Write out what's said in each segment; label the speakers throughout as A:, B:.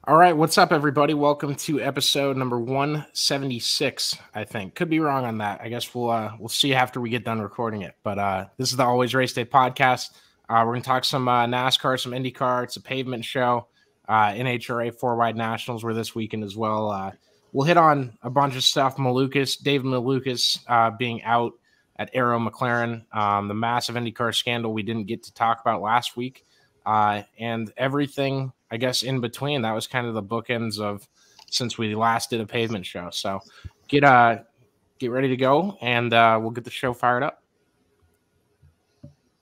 A: All right, what's up, everybody? Welcome to episode number 176. I think could be wrong on that. I guess we'll see after we get done recording it. But this is the Always Race Day podcast. We're gonna talk some NASCAR, some IndyCar. It's a pavement show. NHRA 4-Wide Nationals were this weekend as well. We'll hit on a bunch of stuff. David Malukas being out at Aero McLaren, the massive IndyCar scandal we didn't get to talk about last week, and everything, I guess, in between. That was kind of the bookends of since we last did a pavement show. So get ready to go, and we'll get the show fired up.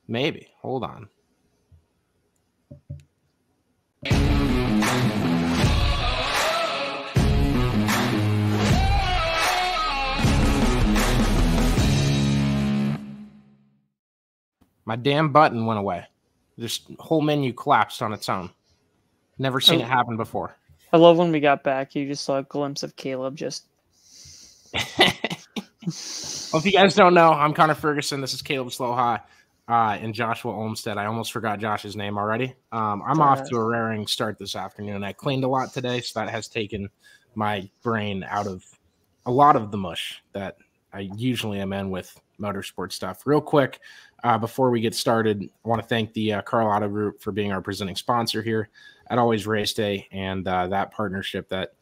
A: Maybe. Hold on. My damn button went away. This whole menu collapsed on its own. Never seen it happen before.
B: I love when we got back, you just saw a glimpse of Caleb just...
A: Well, if you guys don't know, I'm Connor Ferguson. This is Caleb Slowhigh and Joshua Olmstead. I almost forgot Josh's name already. I'm off to a raring start this afternoon. I cleaned a lot today, so that has taken my brain out of a lot of the mush that I usually am in with motorsport stuff. Real quick, before we get started, I want to thank the Karl Auto Group for being our presenting sponsor here at Always Race Day, and that partnership that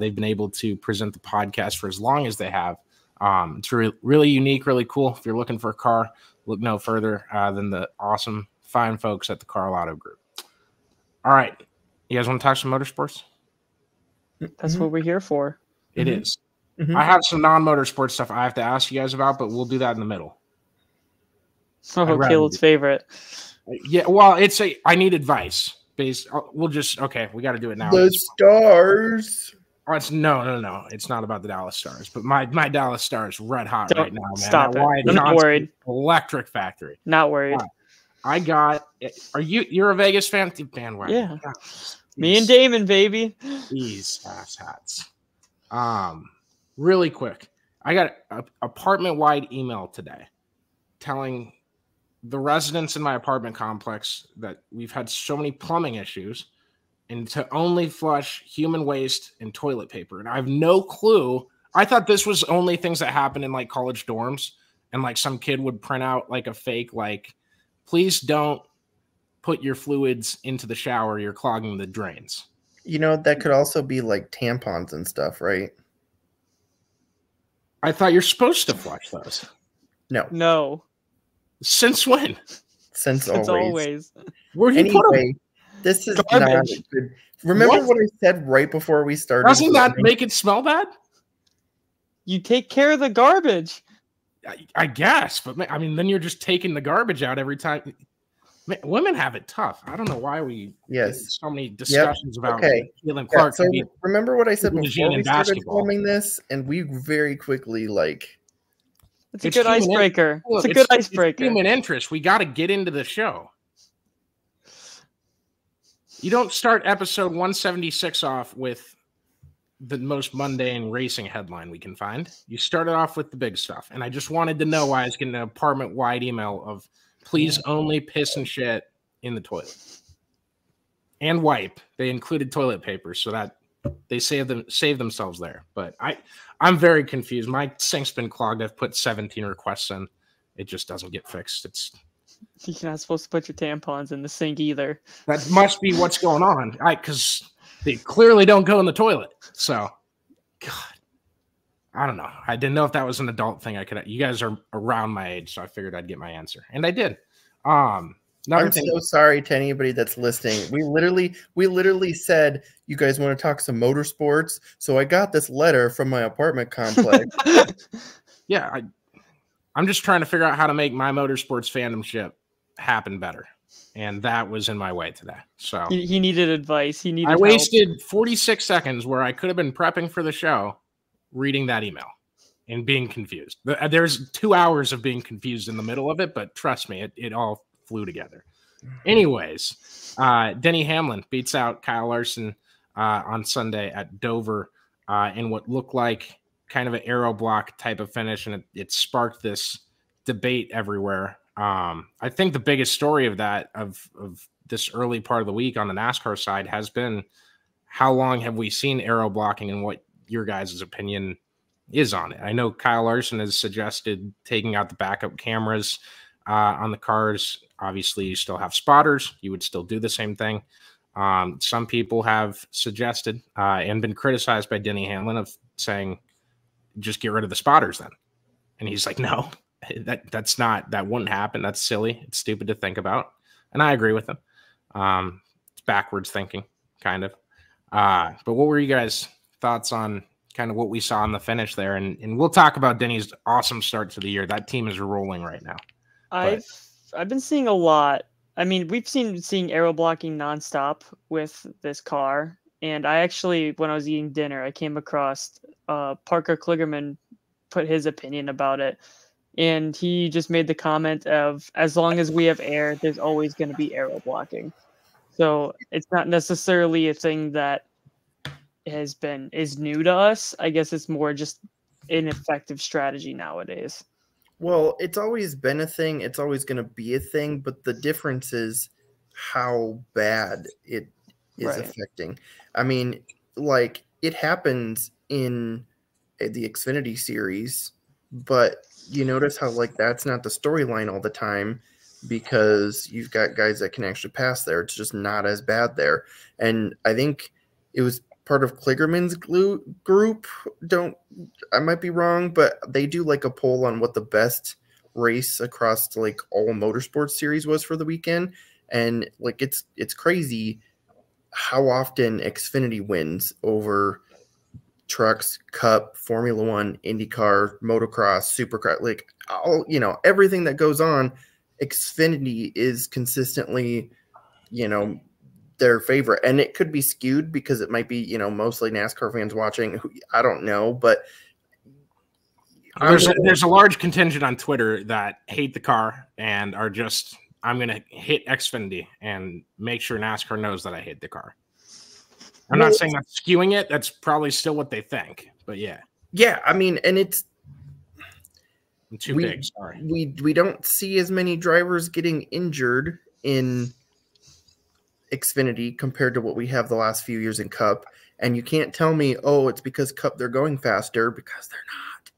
A: they've been able to present the podcast for as long as they have. It's really unique, really cool. If you're looking for a car, look no further than the awesome, fine folks at the Karl Auto Group. All right. You guys want to talk some motorsports?
B: That's what we're here for.
A: It is. I have some non-motorsport stuff I have to ask you guys about, but we'll do that in the middle.
B: Oh, Caleb's favorite.
A: Yeah, well, I need advice. We got to do it now.
C: The Stars.
A: Oh, no. It's not about the Dallas Stars, but my Dallas Stars red hot right now, man.
B: Stop it. I'm not worried.
A: Electric factory.
B: Not worried.
A: You're a Vegas fan? Bandwagon.
B: Yeah. God, me and Damon, baby.
A: These ass hats. Really quick. I got an apartment-wide email today telling the residents in my apartment complex that we've had so many plumbing issues and to only flush human waste and toilet paper. And I have no clue. I thought this was only things that happen in like college dorms, and like some kid would print out like a fake, like, please don't put your fluids into the shower. You're clogging the drains.
C: You know, that could also be like tampons and stuff, right?
A: I thought you're supposed to flush those.
B: No.
A: Since when?
C: Since always.
A: Where do you put them?
C: This is
B: garbage.
C: Not good. Remember what I said right before we started?
A: Doesn't that make it smell bad?
B: You take care of the garbage.
A: I guess, but I mean, then you're just taking the garbage out every time. Man, women have it tough. I don't know why we so many discussions about Caitlin Clark.
C: So remember what I said before we started
A: basketball.
C: filming this, and we very quickly
B: It's a good icebreaker. It's a good icebreaker.
A: Human interest. We got to get into the show. You don't start episode 176 off with the most mundane racing headline we can find. You started off with the big stuff, and I just wanted to know why I was getting an apartment-wide email of please only piss and shit in the toilet and wipe. They included toilet paper so that they save themselves there. But I'm very confused. My sink's been clogged. I've put 17 requests in. It just doesn't get fixed.
B: You're not supposed to put your tampons in the sink either.
A: That must be what's going on. Because they clearly don't go in the toilet. So, God, I don't know. I didn't know if that was an adult thing. You guys are around my age, so I figured I'd get my answer, and I did.
C: I'm so sorry to anybody that's listening. We literally said, you guys want to talk some motorsports? So I got this letter from my apartment complex.
A: Yeah, I'm just trying to figure out how to make my motorsports fandomship happen better, and that was in my way today. So
B: he needed advice. I
A: wasted 46 seconds where I could have been prepping for the show, reading that email and being confused. There's 2 hours of being confused in the middle of it, but trust me, it all flew together. Anyways, Denny Hamlin beats out Kyle Larson on Sunday at Dover in what looked like kind of an aero block type of finish, and it sparked this debate everywhere. I think the biggest story of that of this early part of the week on the NASCAR side has been how long have we seen aero blocking and what your guys' opinion is on it? I know Kyle Larson has suggested taking out the backup cameras on the cars. Obviously, you still have spotters. You would still do the same thing. Some people have suggested and been criticized by Denny Hamlin of saying, just get rid of the spotters then. And he's like, no, that wouldn't happen. That's silly. It's stupid to think about. And I agree with him. It's backwards thinking, kind of. But what were you guys' thoughts on kind of what we saw in the finish there? And we'll talk about Denny's awesome start to the year. That team is rolling right now.
B: I've been seeing a lot. I mean, we've seeing aero blocking nonstop with this car. And I actually, when I was eating dinner, I came across Parker Kligerman put his opinion about it. And he just made the comment of, as long as we have air, there's always going to be aero blocking. So it's not necessarily a thing that is new to us. I guess it's more just an effective strategy nowadays.
C: Well, it's always been a thing. It's always going to be a thing. But the difference is how bad it is affecting. I mean, like, it happens in the Xfinity series, but you notice how, like, that's not the storyline all the time because you've got guys that can actually pass there. It's just not as bad there. And I think it was part of Kligerman's group. I might be wrong, but they do like a poll on what the best race across like all motorsports series was for the weekend. And like, it's crazy how often Xfinity wins over trucks, Cup, Formula One, IndyCar, motocross, Supercross, like all, everything that goes on. Xfinity is consistently, their favorite, and it could be skewed because it might be, mostly NASCAR fans watching. I don't know, but
A: there's a large contingent on Twitter that hate the car and are just, I'm going to hit Xfinity and make sure NASCAR knows that I hate the car. I'm not saying that's skewing it. That's probably still what they think, but yeah.
C: Yeah, I mean, and
A: I'm too big, sorry.
C: We don't see as many drivers getting injured in Xfinity compared to what we have the last few years in Cup. And you can't tell me, oh, it's because Cup they're going faster, because they're not.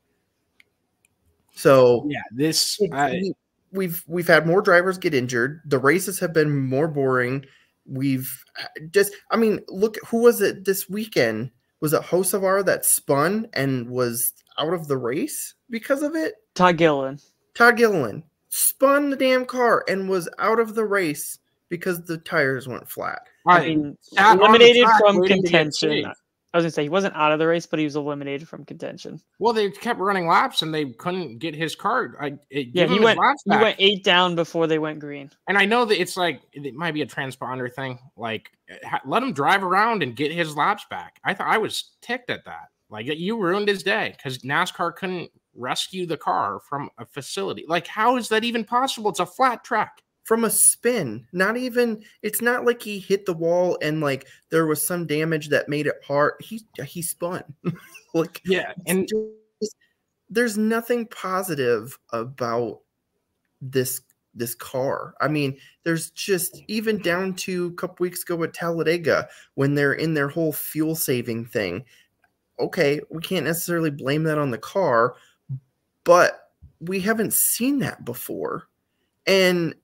C: So
A: yeah,
C: we've had more drivers get injured. The races have been more boring. Look, who was it this weekend? Was it Hocevar that spun and was out of the race because of it?
B: Todd Gilliland
C: spun the damn car and was out of the race because the tires went flat.
B: I mean, eliminated from contention. I was going to say he wasn't out of the race, but he was eliminated from contention.
A: Well, they kept running laps and they couldn't get his car.
B: He went 8 down before they went green.
A: And I know that it's like, it might be a transponder thing. Like, let him drive around and get his laps back. I was ticked at that. Like, you ruined his day because NASCAR couldn't rescue the car from a facility. Like, how is that even possible? It's a flat track.
C: From a spin, it's not like he hit the wall and like there was some damage that made it hard. He spun. Like,
A: yeah, and
C: there's nothing positive about this car. I mean, there's just, even down to a couple weeks ago at Talladega when they're in their whole fuel saving thing. Okay, we can't necessarily blame that on the car, but we haven't seen that before. And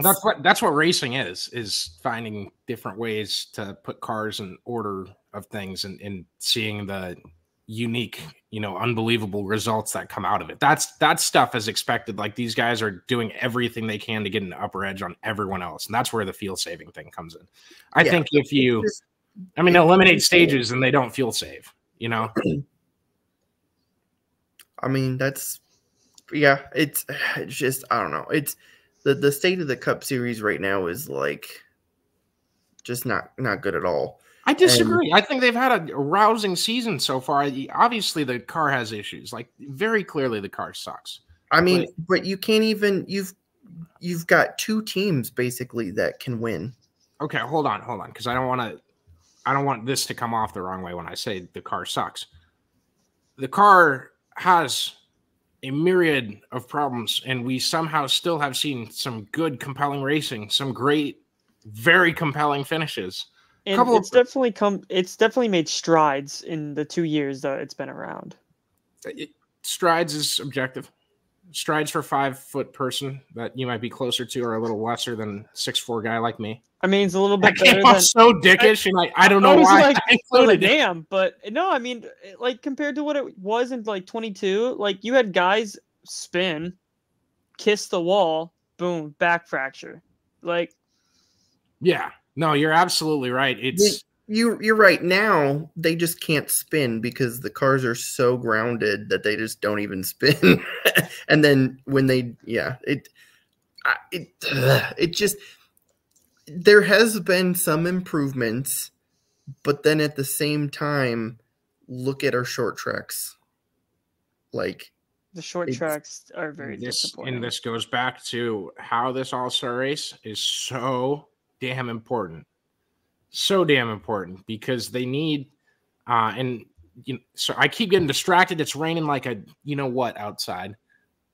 A: that's what racing is finding different ways to put cars in order of things and seeing the unique, unbelievable results that come out of it. That stuff is expected. Like, these guys are doing everything they can to get an upper edge on everyone else. And that's where the fuel saving thing comes in. I think if you, eliminate stages and they don't fuel save, I
C: mean, it's just, I don't know. It's, the state of the Cup Series right now is like just not good at all.
A: I disagree. I think they've had a rousing season so far. Obviously, the car has issues. Like, very clearly, the car sucks.
C: I mean, but you can't even. You've got 2 teams basically that can win.
A: Okay, hold on, because I don't want this to come off the wrong way when I say the car sucks. The car has a myriad of problems, and we somehow still have seen some good, compelling racing, some great, very compelling finishes.
B: And it's definitely made strides in the 2 years that it's been around.
A: Strides is subjective. Strides for 5-foot person that you might be closer to are a little lesser than 6'4" guy like me.
B: I mean, it's a little bit
A: better than so dickish, and like I don't know why.
B: Like, oh damn! But no, I mean, like compared to what it was in like 22, like you had guys spin, kiss the wall, boom, back fracture, like.
A: Yeah, no, you're absolutely right. It's
C: you're right. Now they just can't spin because the cars are so grounded that they just don't even spin. And then when they, it just, there has been some improvements, but then at the same time, look at our short tracks. Like
B: the short tracks are very disappointing.
A: And this goes back to how this All-Star race is so damn important. So damn important because they need, and you know, so I keep getting distracted. It's raining like a you know what outside,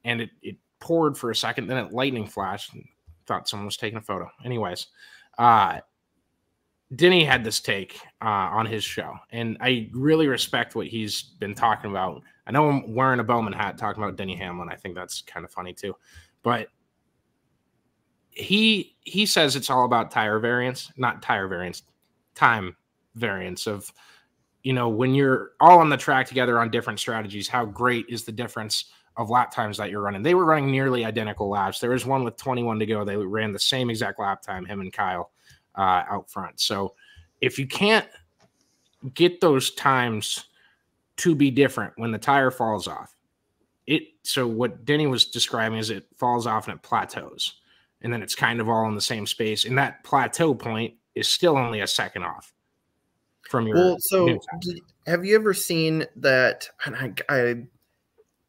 A: and it poured for a second, then it lightning flashed. And thought someone was taking a photo. Anyways, Denny had this take on his show, and I really respect what he's been talking about. I know I'm wearing a Bowman hat talking about Denny Hamlin. I think that's kind of funny too, but he says it's all about time variance of, you know, when you're all on the track together on different strategies, how great is the difference of lap times that you're running. They were running nearly identical laps. There was one with 21 to go. They ran the same exact lap time, him and Kyle out front. So if you can't get those times to be different when the tire falls off, so what Denny was describing is it falls off and it plateaus. And then it's kind of all in the same space. And that plateau point is still only a second off from your.
C: Well, so have you ever seen that? And I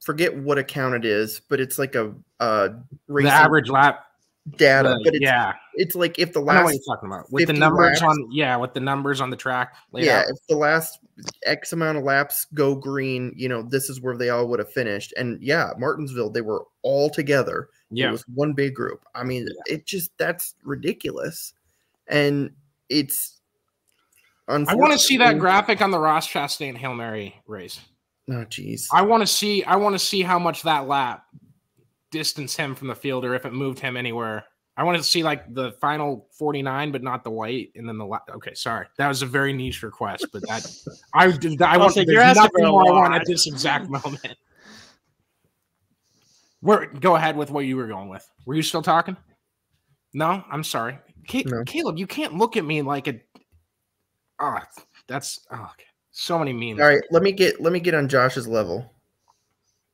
C: forget what account it is, but it's like a
A: the average lap
C: data. But it's like if the last.
A: I know what you're talking about with the numbers laps, with the numbers on the track.
C: If the last X amount of laps go green, you know, this is where they all would have finished. And Martinsville, they were all together.
A: Yeah.
C: It was one big group. I mean, that's ridiculous. And it's
A: I want to see that graphic on the Ross Chastain Hail Mary race.
C: Oh, geez.
A: I want to see how much that lap distanced him from the field or if it moved him anywhere. I want to see like the final 49, but not the white, and then the okay. Sorry, that was a very niche request, but that I want to. There's nothing more I want at this exact moment. Go ahead with what you were going with. Were you still talking? No, I'm sorry,
C: No.
A: Caleb. You can't look at me like a. Oh, that's okay. So many memes.
C: All right, let me get on Josh's level.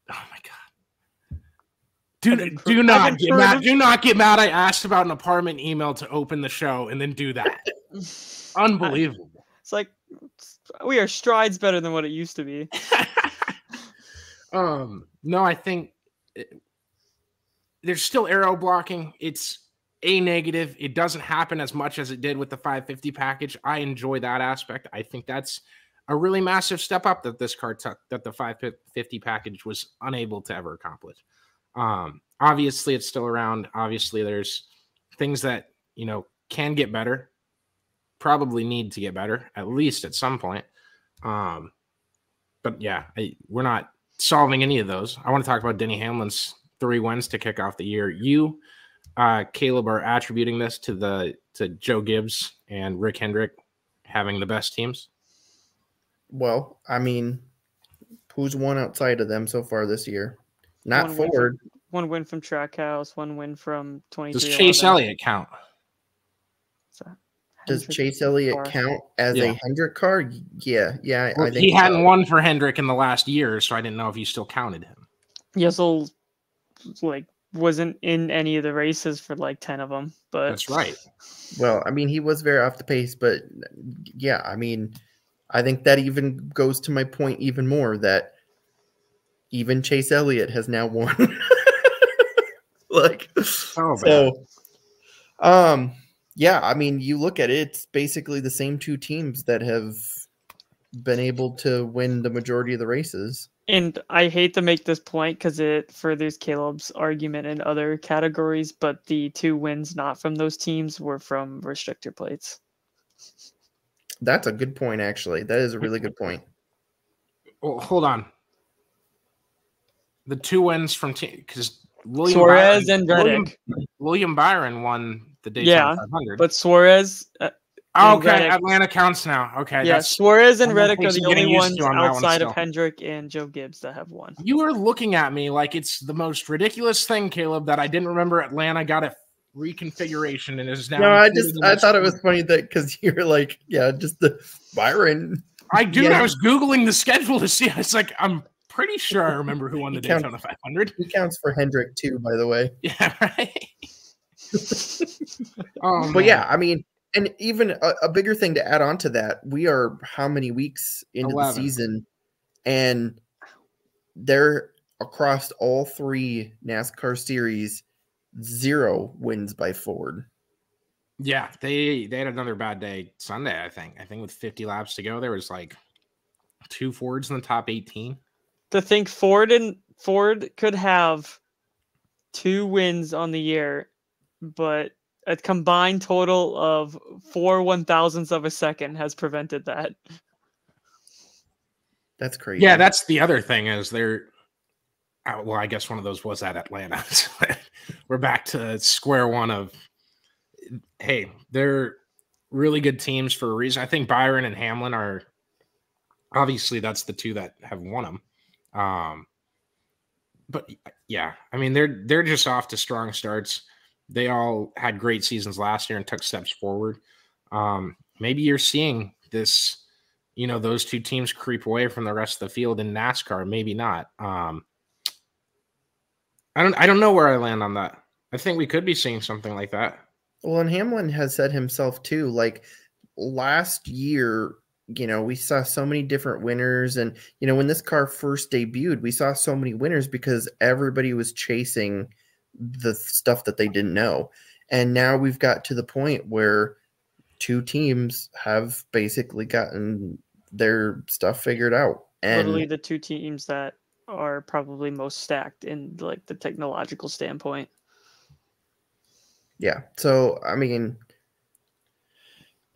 A: Oh my god. Do not get mad. Do not get mad. I asked about an apartment email to open the show and then do that. Unbelievable.
B: It's like we are strides better than what it used to be.
A: No, I think there's still aero blocking. It's a negative. It doesn't happen as much as it did with the 550 package. I enjoy that aspect. I think that's a really massive step up that this car took that the 550 package was unable to ever accomplish. Obviously it's still around. Obviously there's things that, you know, can get better, probably need to get better at least at some point. But yeah, we're not solving any of those. I want to talk about Denny Hamlin's 3 wins to kick off the year. You, Caleb, are attributing this to Joe Gibbs and Rick Hendrick having the best teams.
C: Well, I mean, who's won outside of them so far this year? Not Ford.
B: One win from Trackhouse, one win from 23.
A: Does Chase Elliott count?
C: Does Chase Elliott count as a Hendrick car? Yeah.
A: Well, I think he hadn't won for Hendrick in the last year, so I didn't know if you still counted him.
B: Yeah, so like wasn't in any of the races for like 10 of them. But
A: that's right.
C: Well, I mean, he was very off the pace, but yeah, I mean, I think that even goes to my point even more that even Chase Elliott has now won. Yeah, I mean, you look at it, it's basically the same 2 teams that have been able to win the majority of the races.
B: And I hate to make this point because it furthers Caleb's argument in other categories, but the 2 wins not from those teams were from restrictor plates.
C: That's a good point, actually. That is a really good point.
A: Well, hold on. The 2 wins from because
B: Suarez and Reddick.
A: William Byron won the Daytona 500.
B: But Suarez.
A: Okay, Reddick, Atlanta counts now. Okay,
B: yeah, Suarez and Reddick are the only ones outside of Hendrick and Joe Gibbs that have won.
A: You are looking at me like it's the most ridiculous thing, Caleb, that I didn't remember Atlanta got a reconfiguration and is now.
C: No, I thought it was funny that because you're like, yeah, just the Byron.
A: I was Googling the schedule to see. I was like, I'm pretty sure I remember who won the Daytona 500.
C: He counts for Hendrick too, by the way.
A: Yeah, right.
C: But yeah, I mean, and even a bigger thing to add on to that, we are how many weeks into 11. The season, and they're across all 3 NASCAR series, 0 wins by Ford.
A: Yeah, they had another bad day Sunday, I think. With 50 laps to go, there was like 2 Fords in the top 18.
B: To think Ford could have 2 wins on the year, but a combined total of 4 1,000ths of a second has prevented that.
C: That's crazy.
A: Yeah, that's the other thing is well, I guess one of those was at Atlanta. We're back to square one of, hey, they're really good teams for a reason. I think Byron and Hamlin are, obviously that's the 2 that have won them. But yeah, I mean, they're just off to strong starts. They all had great seasons last year and took steps forward. Maybe you're seeing this, those 2 teams creep away from the rest of the field in NASCAR. Maybe not. I don't know where I land on that. I think we could be seeing something like that.
C: Well, and Hamlin has said himself too, like last year, we saw so many different winners. And, when this car first debuted, we saw so many winners because everybody was chasing the stuff that they didn't know. And now we've got to the point where 2 teams have basically gotten their stuff figured out. And
B: literally the 2 teams that are probably most stacked in like the technological standpoint.
C: Yeah. So, I mean,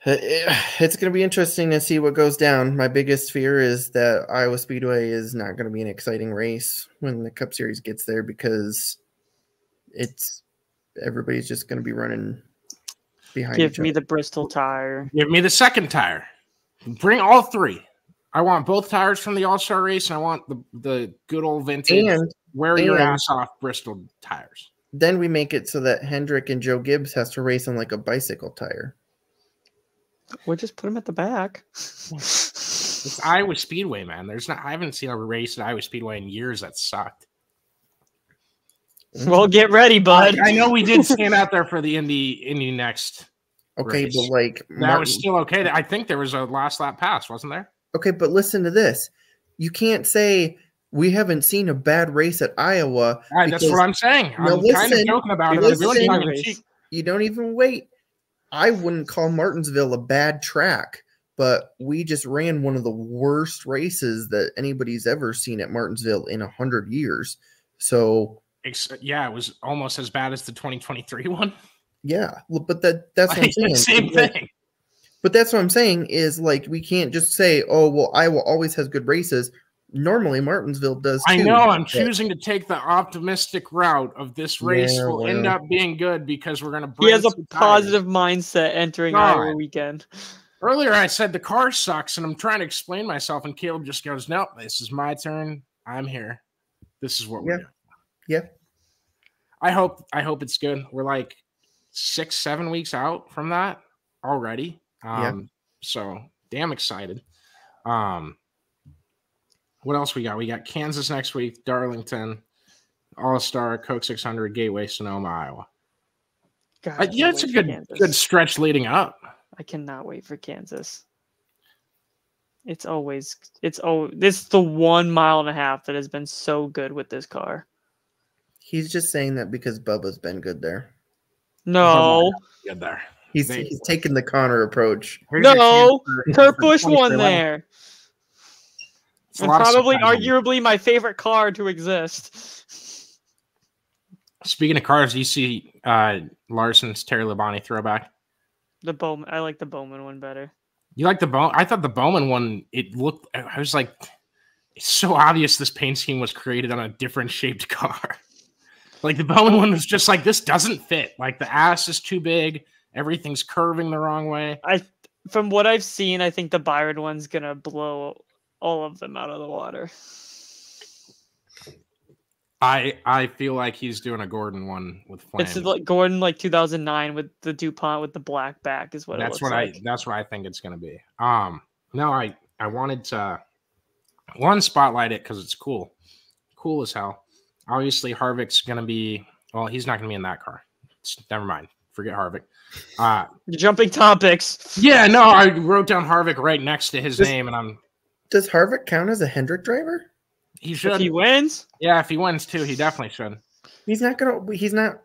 C: it's going to be interesting to see what goes down. My biggest fear is that Iowa Speedway is not going to be an exciting race when the Cup Series gets there because everybody's just going to be running behind.
B: Give me the Bristol tire.
A: Give me the second tire. Bring all 3. I want both tires from the All-Star race, and I want the good old vintage wear your ass off Bristol tires.
C: Then we make it so that Hendrick and Joe Gibbs has to race on like a bicycle tire.
B: We'll just put them at the back.
A: It's Iowa Speedway, man. I haven't seen a race at Iowa Speedway in years that sucked.
B: Well, get ready, bud.
A: I know we did stand out there for the Indy next.
C: Okay,
A: race.
C: But like
A: that was still okay. I think there was a last lap pass, wasn't there?
C: Okay, but listen to this. You can't say we haven't seen a bad race at Iowa.
A: Right, that's what I'm saying. I'm kind of joking about it.
C: You don't even wait. I wouldn't call Martinsville a bad track, but we just ran one of the worst races that anybody's ever seen at Martinsville in 100 years. So
A: yeah, it was almost as bad as the 2023 one.
C: Yeah, but that's what I'm saying.
A: Same thing.
C: But that's what I'm saying is like we can't just say, oh well, Iowa always has good races. Normally Martinsville does too.
A: I know. I'm choosing to take the optimistic route of this race will end up being good because we're going to bring.
B: He has a positive mindset entering Iowa weekend.
A: Earlier I said the car sucks and I'm trying to explain myself and Caleb just goes, nope, this is my turn. I'm here. This is what we're doing.
C: Yeah.
A: I hope it's good. We're like 6-7 weeks out from that already. So damn excited. What else we got? We got Kansas next week, Darlington, All-Star, Coke 600, Gateway, Sonoma, Iowa. It's a good stretch leading up.
B: I cannot wait for Kansas. This is the 1.5 miles that has been so good with this car.
C: He's just saying that because Bubba's been good there.
B: No.
A: Good there.
C: He's taking the Connor approach.
B: No, Kurt Busch won there. And probably arguably my favorite car to exist.
A: Speaking of cars, do you see Larson's Terry Labonte throwback?
B: The Bowman. I like the Bowman one better.
A: You like the Bowman? I thought the Bowman one, it looked, I was like, it's so obvious this paint scheme was created on a different shaped car. Like the Bowman one was just like, this doesn't fit. Like the ass is too big. Everything's curving the wrong way.
B: From what I've seen, I think the Byron one's going to blow all of them out of the water.
A: I feel like he's doing a Gordon one with flame.
B: It's like Gordon, like 2009 with the DuPont with the black back is what it looks like.
A: That's what I think it's going to be. No, I wanted to spotlight it because it's cool as hell. Obviously, Harvick's going to be. Well, he's not going to be in that car. Never mind. Forget Harvick.
B: You're jumping topics.
A: Yeah, no, I wrote down Harvick right next to his name, and I'm.
C: Does Harvick count as a Hendrick driver?
A: He should.
B: If he wins?
A: Yeah, if he wins too, he definitely should.
C: He's not gonna. He's not.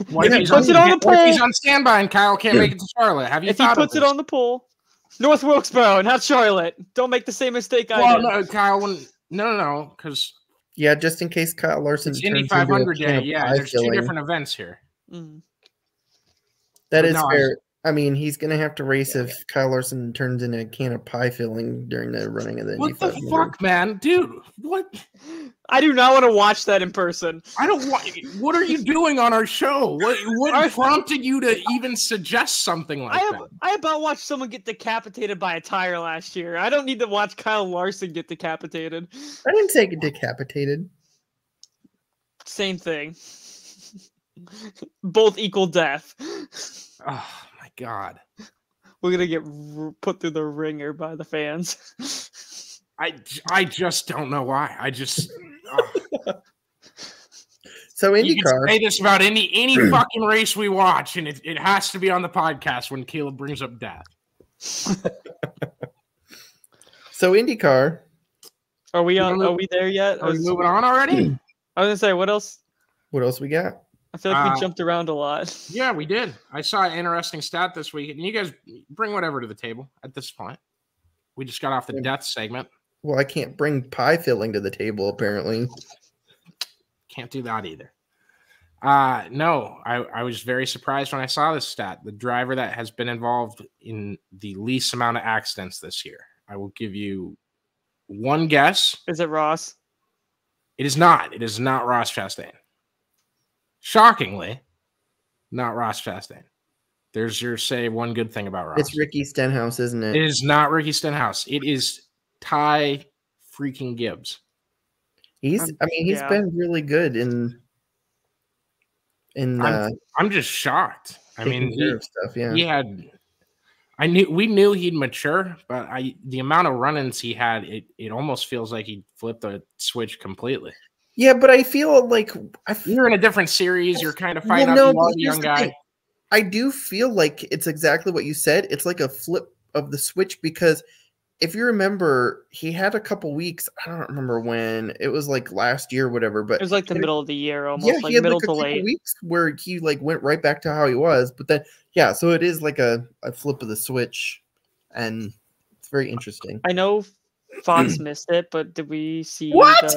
A: What if he's on the pole? If he's on standby and Kyle can't make it to Charlotte? Have you thought of this?
B: If he puts it on the pole, North Wilkesboro, not Charlotte. Don't make the same mistake I did.
A: Well, no, Kyle. No, because.
C: Yeah, just in case Kyle Larson.
A: It's Indy 500 day. Yeah, there's two different events here.
B: Mm.
C: That is fair. I mean, he's going to have to race if Kyle Larson turns into a can of pie filling during the running of the Indy 500.
A: What the fuck, man? Dude, what?
B: I do not want to watch that in person.
A: I don't want. What are you doing on our show? What prompted you to even suggest something like that?
B: I about watched someone get decapitated by a tire last year. I don't need to watch Kyle Larson get decapitated.
C: I didn't say get decapitated.
B: Same thing. Both equal death.
A: Oh my god.
B: We're gonna get put through the ringer by the fans.
A: I just don't know why. I just.
C: So IndyCar.
A: You can say this about any fucking race we watch, and it has to be on the podcast when Caleb brings up death.
C: So IndyCar.
B: Are we there yet?
A: Are we moving on already?
B: I was gonna say, what else?
C: What else we got?
B: I feel like we jumped around a lot.
A: Yeah, we did. I saw an interesting stat this week, and you guys bring whatever to the table at this point. We just got off the death segment.
C: Well, I can't bring pie filling to the table, apparently.
A: Can't do that either. No, I was very surprised when I saw this stat. The driver that has been involved in the least amount of accidents this year. I will give you one guess.
B: Is it Ross?
A: It is not. It is not Ross Chastain. Shockingly, not Ross Chastain. There's your one good thing about Ross.
C: It's Ricky Stenhouse, isn't it?
A: It is not Ricky Stenhouse. It is Ty freaking Gibbs.
C: He's been really good in
A: I'm just shocked. I mean,
C: stuff, yeah.
A: We knew he'd mature, but the amount of run-ins he had, it almost feels like he flipped the switch completely.
C: Yeah, but I feel like
A: you're in a different series. You're kind of fighting out the young guy.
C: I do feel like it's exactly what you said. It's like a flip of the switch because if you remember, he had a couple weeks. I don't remember when. It was like last year or whatever. But
B: it was like the middle of the year, almost like middle to late.
C: Weeks where he like went right back to how he was. But then, yeah, so it is like a flip of the switch, and it's very interesting.
B: I know Fox missed it, but did we see
C: what?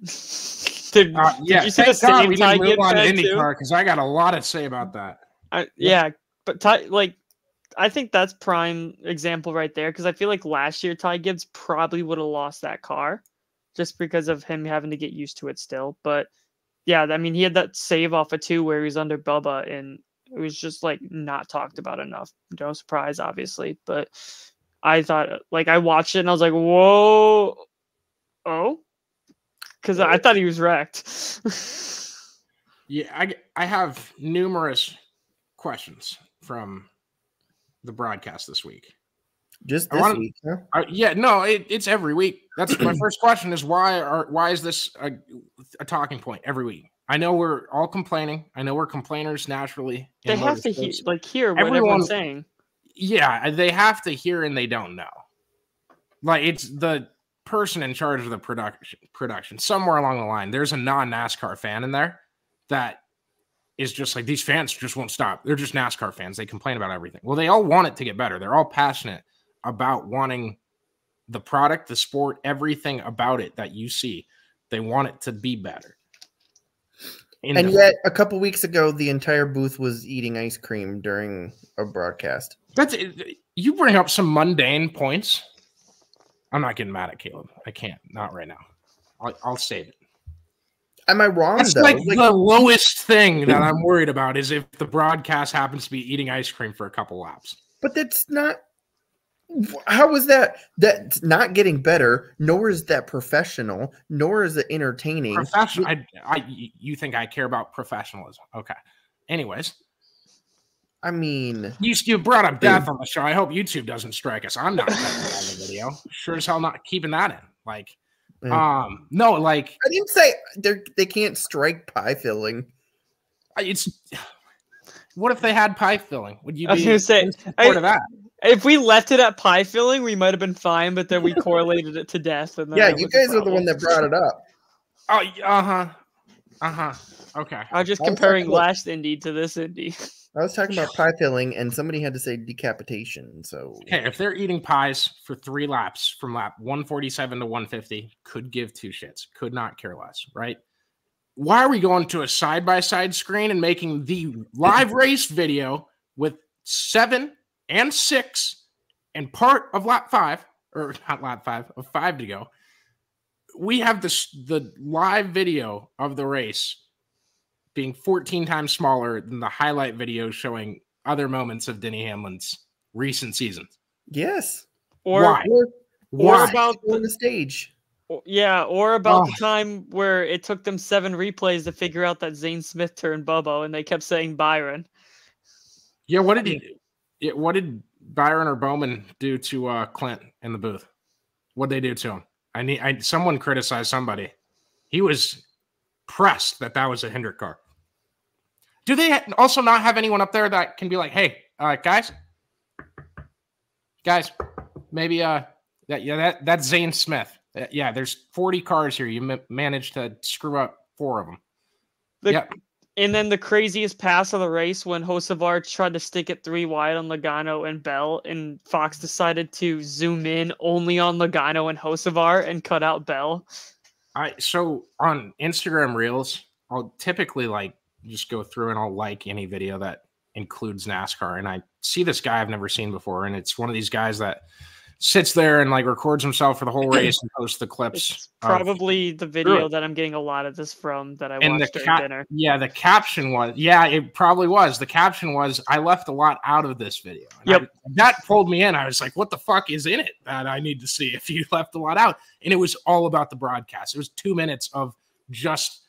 B: Did you see the same
A: we didn't move on to IndyCar because I got a lot to say about that.
B: But I think that's prime example right there because I feel like last year Ty Gibbs probably would have lost that car just because of him having to get used to it still. But yeah, I mean, he had that save off of 2 where he was under Bubba and it was just like not talked about enough. No surprise, obviously, but I thought I watched it and I was like, whoa, because I thought he was wrecked.
A: Yeah, I have numerous questions from the broadcast this week.
C: Just this week, huh?
A: It's every week. That's my first question: is why is this a talking point every week? I know we're all complaining. I know we're complainers naturally.
B: They have to hear what everyone's saying.
A: Yeah, they have to hear, and they don't know. Like it's the person in charge of the production. Somewhere along the line, there's a non-NASCAR fan in there that is just like, these fans just won't stop. They're just NASCAR fans. They complain about everything. Well, they all want it to get better. They're all passionate about wanting the product, the sport, everything about it that you see. They want it to be better.
C: And yet, a couple weeks ago, the entire booth was eating ice cream during a broadcast.
A: You bring up some mundane points. I'm not getting mad at Caleb. I can't. Not right now. I'll save it.
C: Am I wrong,
A: That's
C: though?
A: like the lowest thing that I'm worried about is if the broadcast happens to be eating ice cream for a couple laps.
C: But that's not... How is that? That's not getting better, nor is that professional, nor is it entertaining.
A: Professional. You think I care about professionalism? Okay. Anyways.
C: I mean,
A: you brought up death on the show. I hope YouTube doesn't strike us. I'm not cutting that in the video. Sure as hell not keeping that in. Like, no, like
C: I didn't say they can't strike pie filling.
A: It's what if they had pie filling? Would you be
B: I was gonna say
A: in support of that?
B: If we left it at pie filling, we might have been fine, but then we correlated it to death. And then
C: yeah, you guys are the one that brought it up.
A: Oh, okay.
B: I was just comparing last Indy to this Indy.
C: I was talking about pie filling, and somebody had to say decapitation. So,
A: okay, if they're eating pies for 3 laps from lap 147 to 150, could give 2 shits. Could not care less, right? Why are we going to a side-by-side screen and making the live race video with 7 and 6 and part of lap 5, or not lap 5, of 5 to go? We have the live video of the race being 14 times smaller than the highlight video showing other moments of Denny Hamlin's recent seasons.
C: Yes.
A: Why?
C: Or about on the stage.
B: Yeah, or about the time where it took them 7 replays to figure out that Zane Smith turned Bobo, and they kept saying Byron.
A: Yeah, what did Byron or Bowman do to Clint in the booth? What did they do to him? Someone criticized somebody. He was pressed that was a Hendrick car. Do they also not have anyone up there that can be like, hey, guys, maybe that's Zane Smith. Yeah, there's 40 cars here. You managed to screw up 4 of them. Yep.
B: And then the craziest pass of the race when Hocevar tried to stick it 3 wide on Logano and Bell, and Fox decided to zoom in only on Logano and Hocevar and cut out Bell.
A: So on Instagram Reels, I'll typically just go through and I'll like any video that includes NASCAR, and I see this guy I've never seen before, and it's one of these guys that sits there and records himself for the whole race and posts the clips.
B: It's probably the video that I'm getting a lot of this from that I watched during dinner.
A: Yeah, the caption was, it probably was. The caption was, I left a lot out of this video. And that pulled me in. I was like, what the fuck is in it that I need to see if you left a lot out? And it was all about the broadcast. It was 2 minutes of just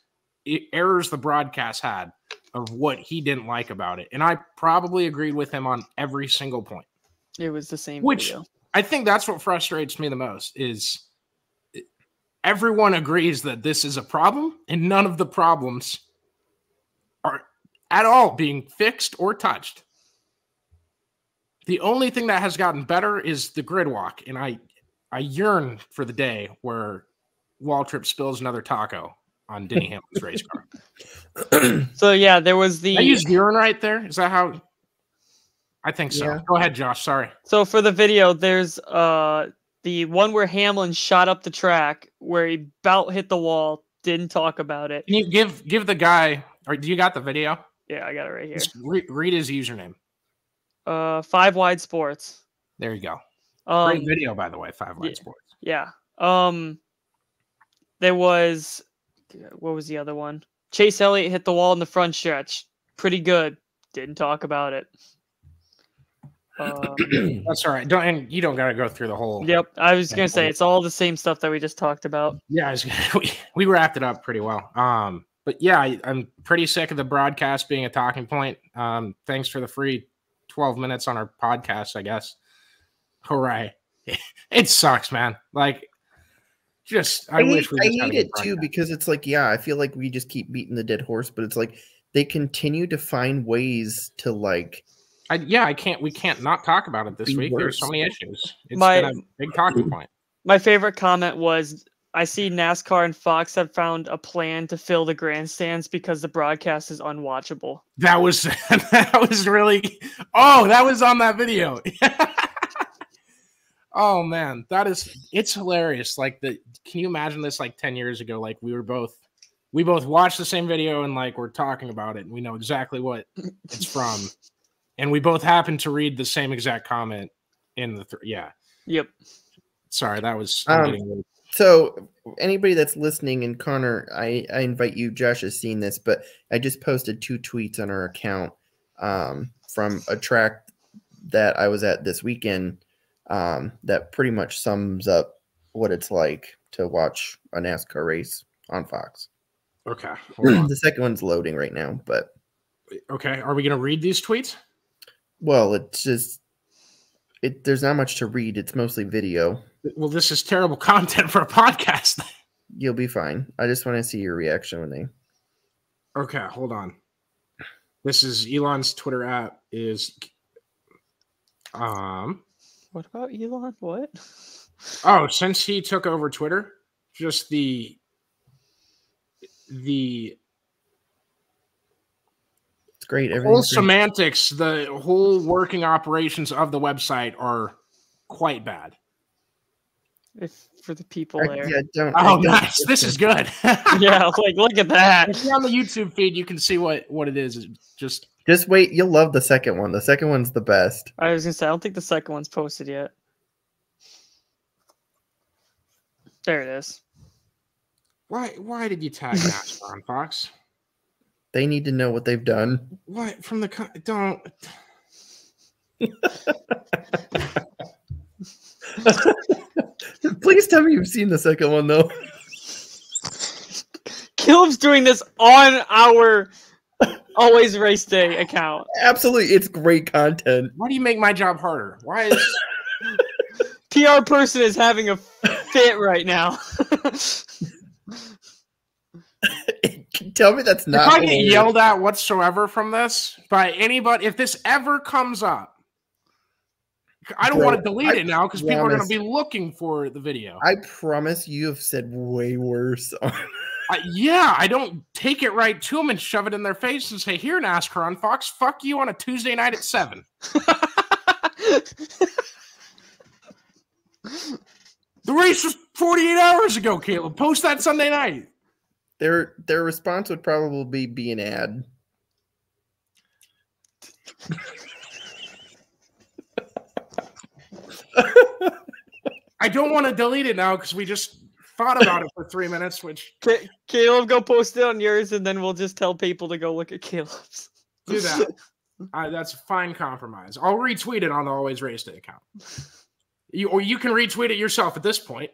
A: errors the broadcast had of what he didn't like about it. And I probably agreed with him on every single point.
B: It was the same video.
A: I think that's what frustrates me the most is everyone agrees that this is a problem and none of the problems are at all being fixed or touched. The only thing that has gotten better is the grid walk. And I yearn for the day where Waltrip spills another taco on Denny Hamlin's race car.
B: So yeah, there was
A: I used yearn right there. Is that how... I think so. Yeah. Go ahead, Josh. Sorry.
B: So for the video, there's the one where Hamlin shot up the track where he about hit the wall. Didn't talk about it.
A: Can you give the guy? Or do you got the video?
B: Yeah, I got it right here.
A: Just read his username.
B: 5 Wide Sports.
A: There you go. Great video, by the way. 5 Wide Sports.
B: Yeah. There was what was the other one? Chase Elliott hit the wall in the front stretch. Pretty good. Didn't talk about it.
A: That's all right. You don't got to go through the whole.
B: Yep, I was gonna say it's all the same stuff that we just talked about.
A: Yeah, we wrapped it up pretty well. But yeah, I'm pretty sick of the broadcast being a talking point. Thanks for the free 12 minutes on our podcast, I guess. Hooray! It sucks, man. I wish we. I hate
C: it too because it's I feel like we just keep beating the dead horse, but it's they continue to find ways to
A: we can't not talk about it this week. There's so many issues. It's been a big talking point.
B: My favorite comment was, I see NASCAR and Fox have found a plan to fill the grandstands because the broadcast is unwatchable.
A: That was really, that was on that video. Oh man, it's hilarious. Can you imagine this 10 years ago? We both watched the same video and we're talking about it and we know exactly what it's from. And we both happen to read the same exact comment in the yeah.
B: Yep.
A: Sorry, that was I'm getting
C: so anybody that's listening, and Connor, I invite you. Josh has seen this, but I just posted 2 tweets on our account from a track that I was at this weekend that pretty much sums up what it's like to watch a NASCAR race on Fox.
A: Okay. Hold on.
C: The second one's loading right now, but
A: okay. Are we going to read these tweets?
C: Well, it's just there's not much to read. It's mostly video.
A: Well, this is terrible content for a podcast.
C: You'll be fine. I just want to see your reaction when they.
A: Okay, hold on. This is Elon's Twitter app is.
B: What about Elon? What?
A: Oh, since he took over Twitter, just the
C: it's great.
A: Whole semantics, the whole working operations of the website are quite bad.
B: If for the people there.
C: Yeah,
A: nice. This is good.
B: Yeah, like look at that.
A: If you're on the YouTube feed, you can see what it is. It's
C: just wait. You'll love the second one. The second one's the best.
B: I was gonna say I don't think the second one's posted yet. There it is.
A: Why did you tag NASCAR on Fox?
C: They need to know what they've done.
A: What from the don't.
C: Please tell me you've seen the second one though.
B: Caleb's doing this on our Always Race Day account.
C: Absolutely, it's great content.
A: Why do you make my job harder? Why is
B: PR person is having a fit right now?
C: Tell me that's not.
A: If I get yelled at whatsoever from this by anybody, if this ever comes up, I don't want to delete it now because people are going to be looking for the video.
C: I promise you have said way worse.
A: Yeah, I don't take it right to them and shove it in their face and say, "Here, NASCAR on Fox, fuck you on a Tuesday night at 7." The race was 48 hours ago, Caleb. Post that Sunday night.
C: Their response would probably be an ad.
A: I don't want to delete it now because we just thought about it for 3 minutes. Which
B: Caleb, go post it on yours, and then we'll just tell people to go look at Caleb's.
A: Do that. That's a fine compromise. I'll retweet it on the Always Race Day account. Or you can retweet it yourself at this point.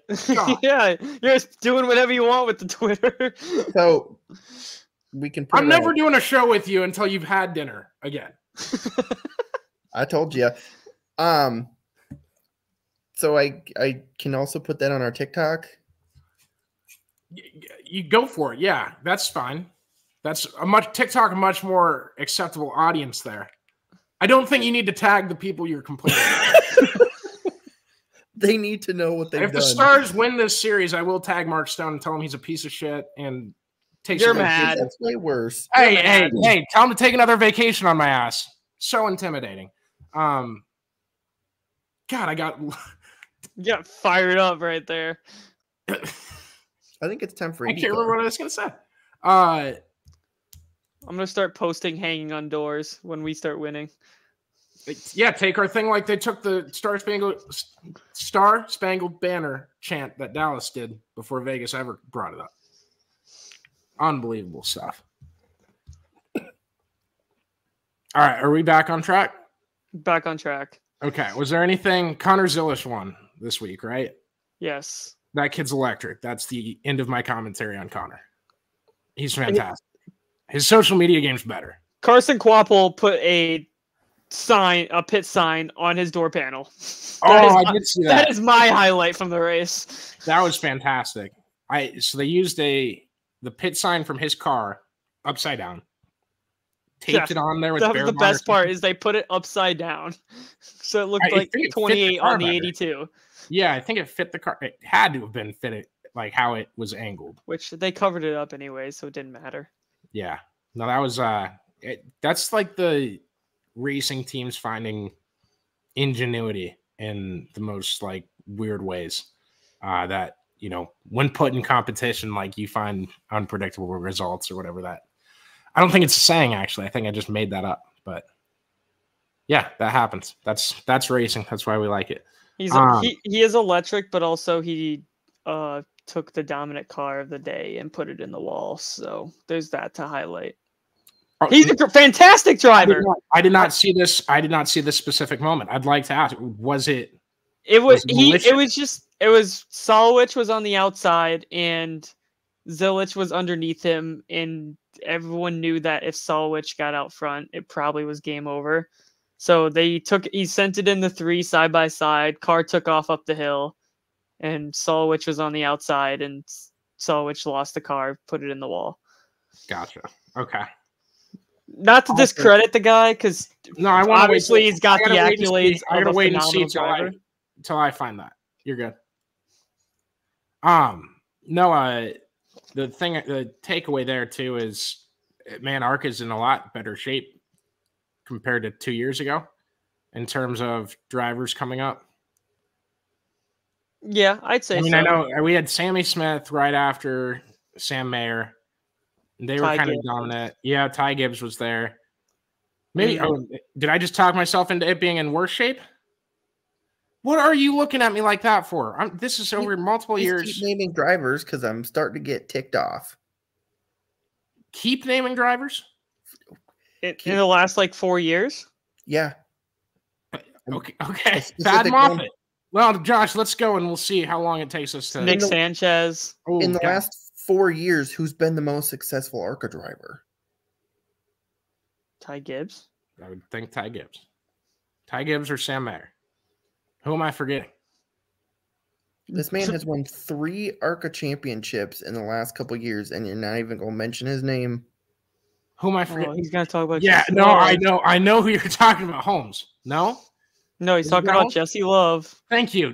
B: Yeah, you're just doing whatever you want with the Twitter.
C: So we can.
A: I'm never doing a show with you until you've had dinner again.
C: I told you. So I can also put that on our TikTok.
A: You go for it. Yeah, that's fine. That's TikTok a much more acceptable audience there. I don't think you need to tag the people you're complaining about.
C: They need to know what they've done.
A: If the Stars win this series, I will tag Mark Stone and tell him he's a piece of shit and take.
B: You're mad.
C: That's way worse.
A: Hey! Tell him to take another vacation on my ass. So intimidating. God, I got.
B: You got fired up right there.
C: I think it's time for.
A: I can't remember what I was gonna say.
B: I'm gonna start posting hanging on doors when we start winning.
A: Yeah, take our thing like they took the Star Spangled Banner chant that Dallas did before Vegas ever brought it up. Unbelievable stuff. All right, are we back on track?
B: Back on track.
A: Okay, was there anything? Connor Zillish won this week, right?
B: Yes.
A: That kid's electric. That's the end of my commentary on Connor. He's fantastic. His social media game's better.
B: Carson Kvapil put a pit sign on his door panel.
A: I did see that.
B: That is my highlight from the race.
A: That was fantastic. So they used the pit sign from his car upside down. Taped it on there with
B: that was the best part is they put it upside down. So it looked like 28 on the 82.
A: Yeah, I think it fit the car. It had to have been fitted like how it was angled.
B: Which they covered it up anyway, so it didn't matter.
A: Yeah. No, that was that's like the racing teams finding ingenuity in the most like weird ways. That, you know, when put in competition, like you find unpredictable results or whatever that. I don't think it's a saying, actually. I think I just made that up, but Yeah, that happens. That's racing. That's why we like it.
B: He is electric, but also he took the dominant car of the day and put it in the wall. So there's that to highlight. He's a fantastic driver.
A: I did not see this. I did not see this specific moment. I'd like to ask, was it?
B: It was Solowich was on the outside and Zilich was underneath him, and everyone knew that if Solowich got out front, it probably was game over. So he sent it in the 3 side by side. Car took off up the hill, and Solowich was on the outside, and Solowich lost the car, put it in the wall.
A: Gotcha. Okay.
B: Not to discredit the guy, because obviously he's got the accolades.
A: I gotta wait and see until I find that. You're good. No, the takeaway there too is, man, ARCA's in a lot better shape compared to 2 years ago in terms of drivers coming up.
B: Yeah, I'd say.
A: I know we had Sammy Smith right after Sam Mayer. They were kind of dominant. Yeah, Ty Gibbs was there. Maybe did I just talk myself into it being in worse shape? What are you looking at me like that for? This is over multiple years.
C: Keep naming drivers because I'm starting to get ticked off.
A: Keep naming drivers?
B: In the last 4 years?
C: Yeah.
A: Okay. Thad Moffitt. Well, Josh, let's go and we'll see how long it takes us to.
B: Nick Sanchez.
C: In the last 4 years, who's been the most successful ARCA driver?
B: Ty Gibbs.
A: I would think Ty Gibbs. Ty Gibbs or Sam Mayer. Who am I forgetting?
C: This man has won 3 ARCA championships in the last couple of years, and you're not even going to mention his name.
A: Who am I forgetting?
B: He's going to talk about.
A: Yeah, no, I know who you're talking about. Holmes. No,
B: he's talking about Jesse Love.
A: Thank you.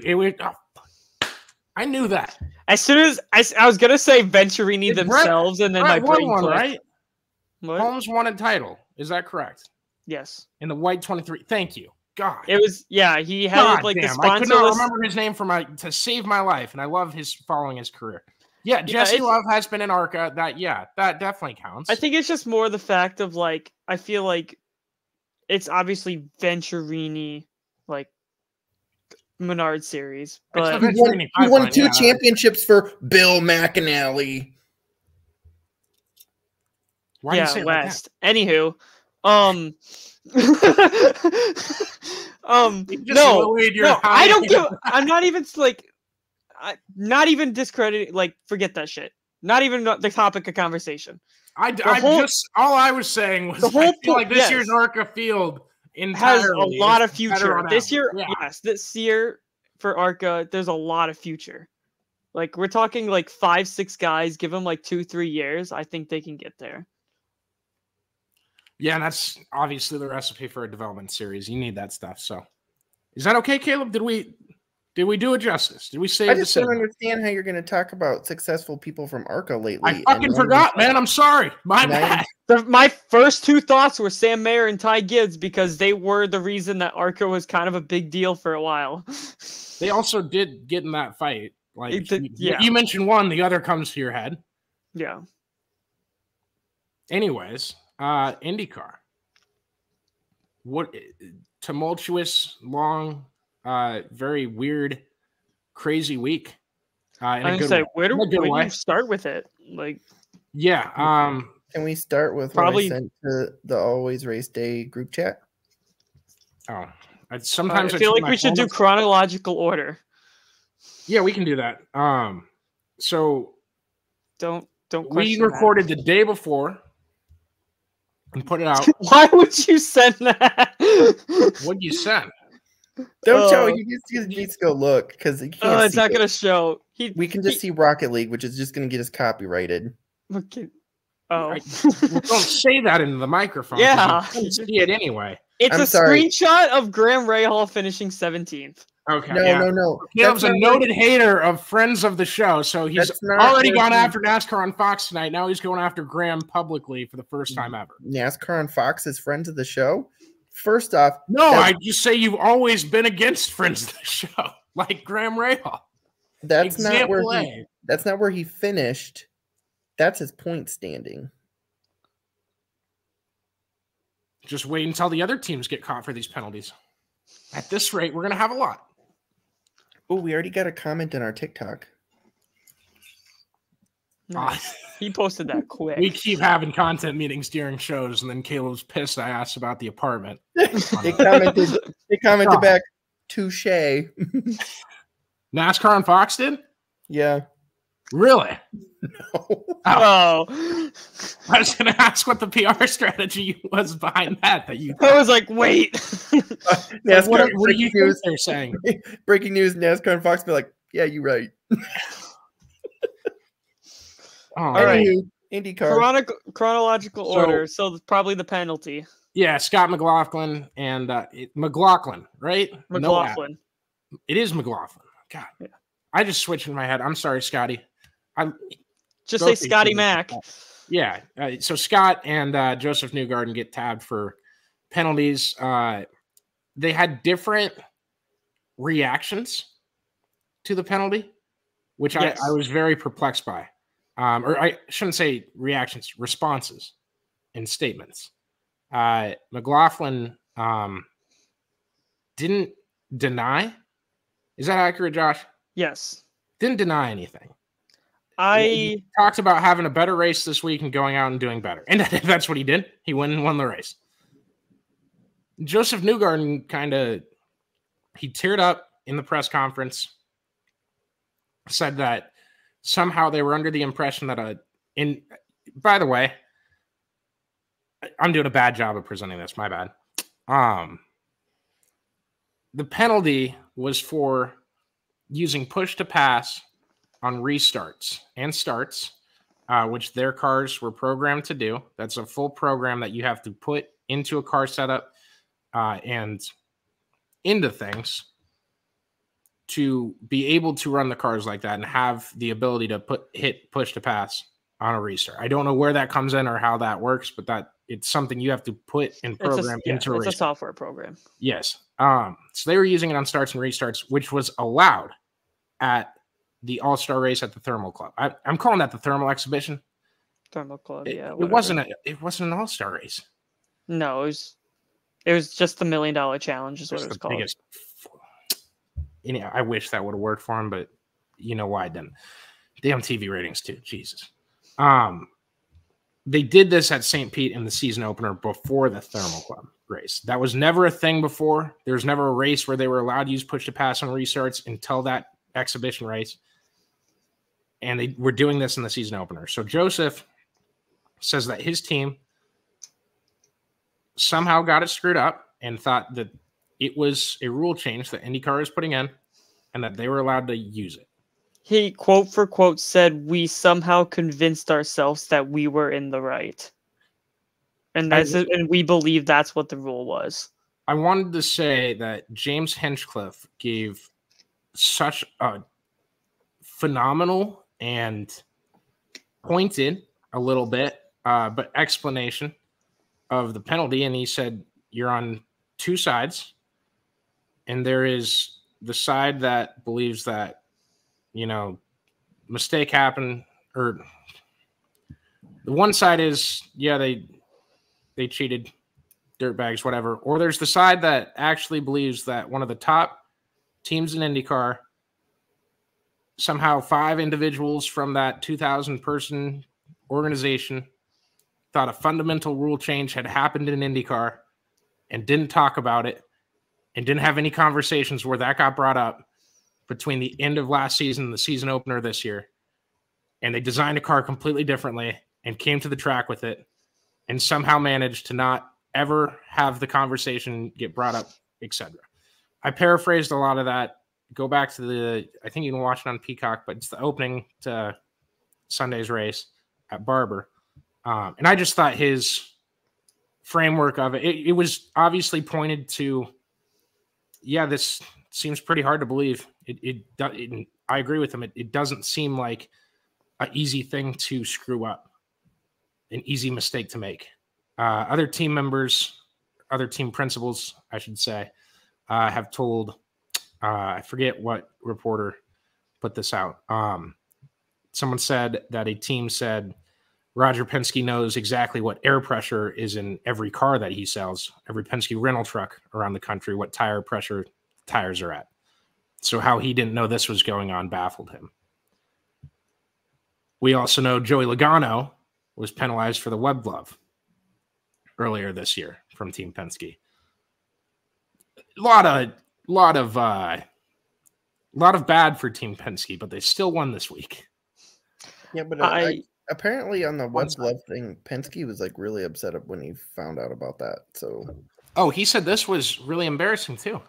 A: I knew that.
B: As soon as I was going to say Venturini themselves, and then my brain clicked.
A: Right?
B: What?
A: Holmes won a title. Is that correct?
B: Yes.
A: In the white 23. Thank you. God.
B: It was, yeah, he had the sponsor.
A: I could not remember his name to save my life, and I love following his career. Yeah, Jesse Love has been in ARCA. That definitely counts.
B: I think it's just more the fact of I feel like it's obviously Venturini, Menard series, but
C: he won 2 championships for Bill McAnally.
A: Why
B: West. Anywho, I don't give. I'm not even not even discrediting. Forget that shit. Not even the topic of conversation.
A: All I was saying was I feel like this year's ARCA field
B: has a lot of future. This year, yes, this year for ARCA, there's a lot of future. We're talking 5-6 guys. Give them 2-3 years. I think they can get there.
A: Yeah, and that's obviously the recipe for a development series. You need that stuff. So, is that okay, Caleb? Did we do it justice? Did we say?
C: I just don't understand how you're going to talk about successful people from ARCA lately.
A: I fucking forgot, man. I'm sorry. My bad.
B: My first 2 thoughts were Sam Mayer and Ty Gibbs because they were the reason that ARCA was kind of a big deal for a while.
A: They also did get in that fight. You mentioned one, the other comes to your head.
B: Yeah.
A: Anyways. IndyCar. What tumultuous, long, very weird, crazy week.
B: Where do you start with it?
A: Yeah.
C: Can we start with what I sent to the Always Race Day group chat?
A: Oh, I
B: feel like we should do chronological order.
A: Yeah, we can do that. So
B: don't.
A: We recorded the day before. And put it out.
B: Why would you send that?
A: What'd you send?
C: Don't show. He just needs to go look because he can't.
B: It's not gonna show.
C: We can just see Rocket League, which is just gonna get us copyrighted.
B: Okay.
A: Don't say that into the microphone.
B: Yeah,
A: you see it anyway.
B: It's screenshot of Graham Rahal finishing 17th.
C: Okay. No.
A: Caleb's a noted hater of friends of the show, so he's already gone after NASCAR on Fox tonight. Now he's going after Graham publicly for the first time ever.
C: NASCAR on Fox is friends of the show? First off...
A: No, I just say you've always been against friends of the show, like Graham Rahal.
C: That's not where he finished. That's his point standing.
A: just wait until the other teams get caught for these penalties. At this rate, we're going to have a lot.
C: Oh, we already got a comment on our TikTok.
B: Nice. He posted that quick.
A: We keep having content meetings during shows, and then Caleb's pissed I asked about the apartment.
C: They commented back, touche.
A: NASCAR on Fox did?
C: Yeah.
A: Really?
C: No.
B: Oh.
A: I was going to ask what the PR strategy was behind that you
B: I was like, wait.
C: NASCAR,
A: what do you think they're saying?
C: Breaking news, NASCAR and Fox be like, yeah, you're right.
A: All
B: right.
C: IndyCar.
B: Chronological order, so probably the penalty.
A: Yeah, Scott McLaughlin and McLaughlin, right?
B: McLaughlin.
A: No, it is McLaughlin. God, yeah. I just switched in my head. I'm sorry, Scotty.
B: Just say Scotty Mac.
A: Yeah. So Scott and Joseph Newgarden get tabbed for penalties. They had different reactions to the penalty, which I was very perplexed by. Or I shouldn't say reactions, responses and statements. McLaughlin didn't deny. Is that accurate, Josh?
B: Yes.
A: Didn't deny anything.
B: He
A: talked about having a better race this week and going out and doing better. And that's what he did. He won the race. Joseph Newgarden he teared up in the press conference, said that somehow they were under the impression that by the way, I'm doing a bad job of presenting this. My bad. The penalty was for using push to pass on restarts and starts, which their cars were programmed to do. That's a full program that you have to put into a car setup and into things to be able to run the cars like that and have the ability to hit push to pass on a restart. I don't know where that comes in or how that works, but it's something you have to put in program into a restart.
B: It's a software program.
A: Yes. So they were using it on starts and restarts, which was allowed at the All-Star race at the Thermal Club. I'm calling that the Thermal Exhibition.
B: Thermal Club, yeah.
A: It wasn't an All-Star race.
B: No, it was just the $1 Million Challenge is what it was called.
A: I wish that would have worked for him, but you know why it didn't. Damn TV ratings too. Jesus. They did this at St. Pete in the season opener before the Thermal Club race. That was never a thing before. There was never a race where they were allowed to use push to pass on restarts until that exhibition race. And they were doing this in the season opener. So Joseph says that his team somehow got it screwed up and thought that it was a rule change that IndyCar is putting in and that they were allowed to use it.
B: He, quote for quote, said, we somehow convinced ourselves that we were in the right. And and we believe that's what the rule was.
A: I wanted to say that James Hinchcliffe gave such a phenomenal and pointed a little bit, but explanation of the penalty. And he said, you're on two sides. And there is the side that believes that, mistake happened, or the one side is, they cheated, dirtbags, whatever. Or there's the side that actually believes that one of the top teams in IndyCar, somehow 5 individuals from that 2,000-person organization thought a fundamental rule change had happened in IndyCar and didn't talk about it and didn't have any conversations where that got brought up between the end of last season and the season opener this year. And they designed a car completely differently and came to the track with it and somehow managed to not ever have the conversation get brought up, etc. I paraphrased a lot of that. Go back to I think you can watch it on Peacock, but it's the opening to Sunday's race at Barber. And I just thought his framework of it was obviously pointed to, this seems pretty hard to believe. I agree with him. It doesn't seem like an easy thing to screw up, an easy mistake to make. Other team members, other team principals, I should say, have told, I forget what reporter put this out. Someone said that a team said Roger Penske knows exactly what air pressure is in every car that he sells, every Penske rental truck around the country, what tire pressure tires are at. So how he didn't know this was going on baffled him. We also know Joey Logano was penalized for the web glove earlier this year from Team Penske. A lot of bad for Team Penske, but they still won this week.
C: Yeah, but apparently on the web glove thing, Penske was like really upset when he found out about that. So,
A: he said this was really embarrassing too.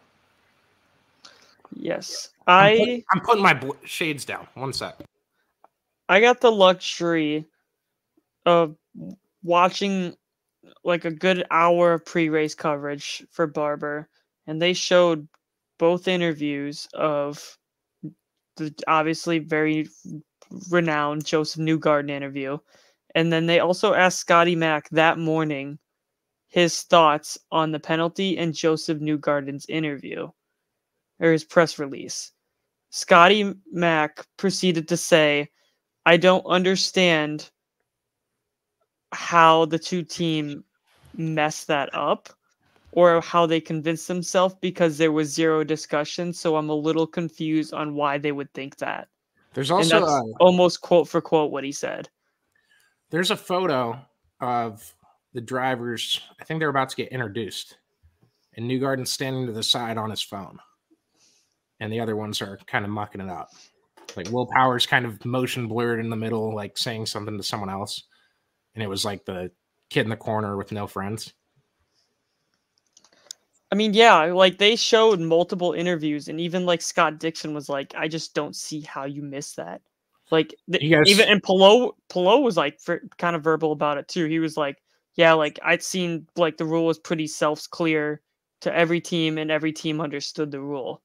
B: Yes,
A: I'm putting my shades down. One sec.
B: I got the luxury of watching like a good hour of pre-race coverage for Barber, and they showed both interviews of the obviously very renowned Joseph Newgarden interview, and then they also asked Scotty Mack that morning his thoughts on the penalty and Joseph Newgarden's interview or his press release. Scotty Mack proceeded to say, I don't understand how the two team messed that up or how they convinced themselves because there was zero discussion. So I'm a little confused on why they would think that.
A: There's also
B: and that's almost quote for quote what he said.
A: There's a photo of the drivers. I think they're about to get introduced, and Newgarden's standing to the side on his phone, and the other ones are kind of mucking it up. Like Will Power's kind of motion blurred in the middle, like saying something to someone else. And it was like the kid in the corner with no friends.
B: I mean, yeah, like they showed multiple interviews, and even like Scott Dixon was like, I just don't see how you missed that. Like even and Pelot was like kind of verbal about it too. He was like, yeah, like I'd seen like the rule was pretty clear to every team, and every team understood the rule.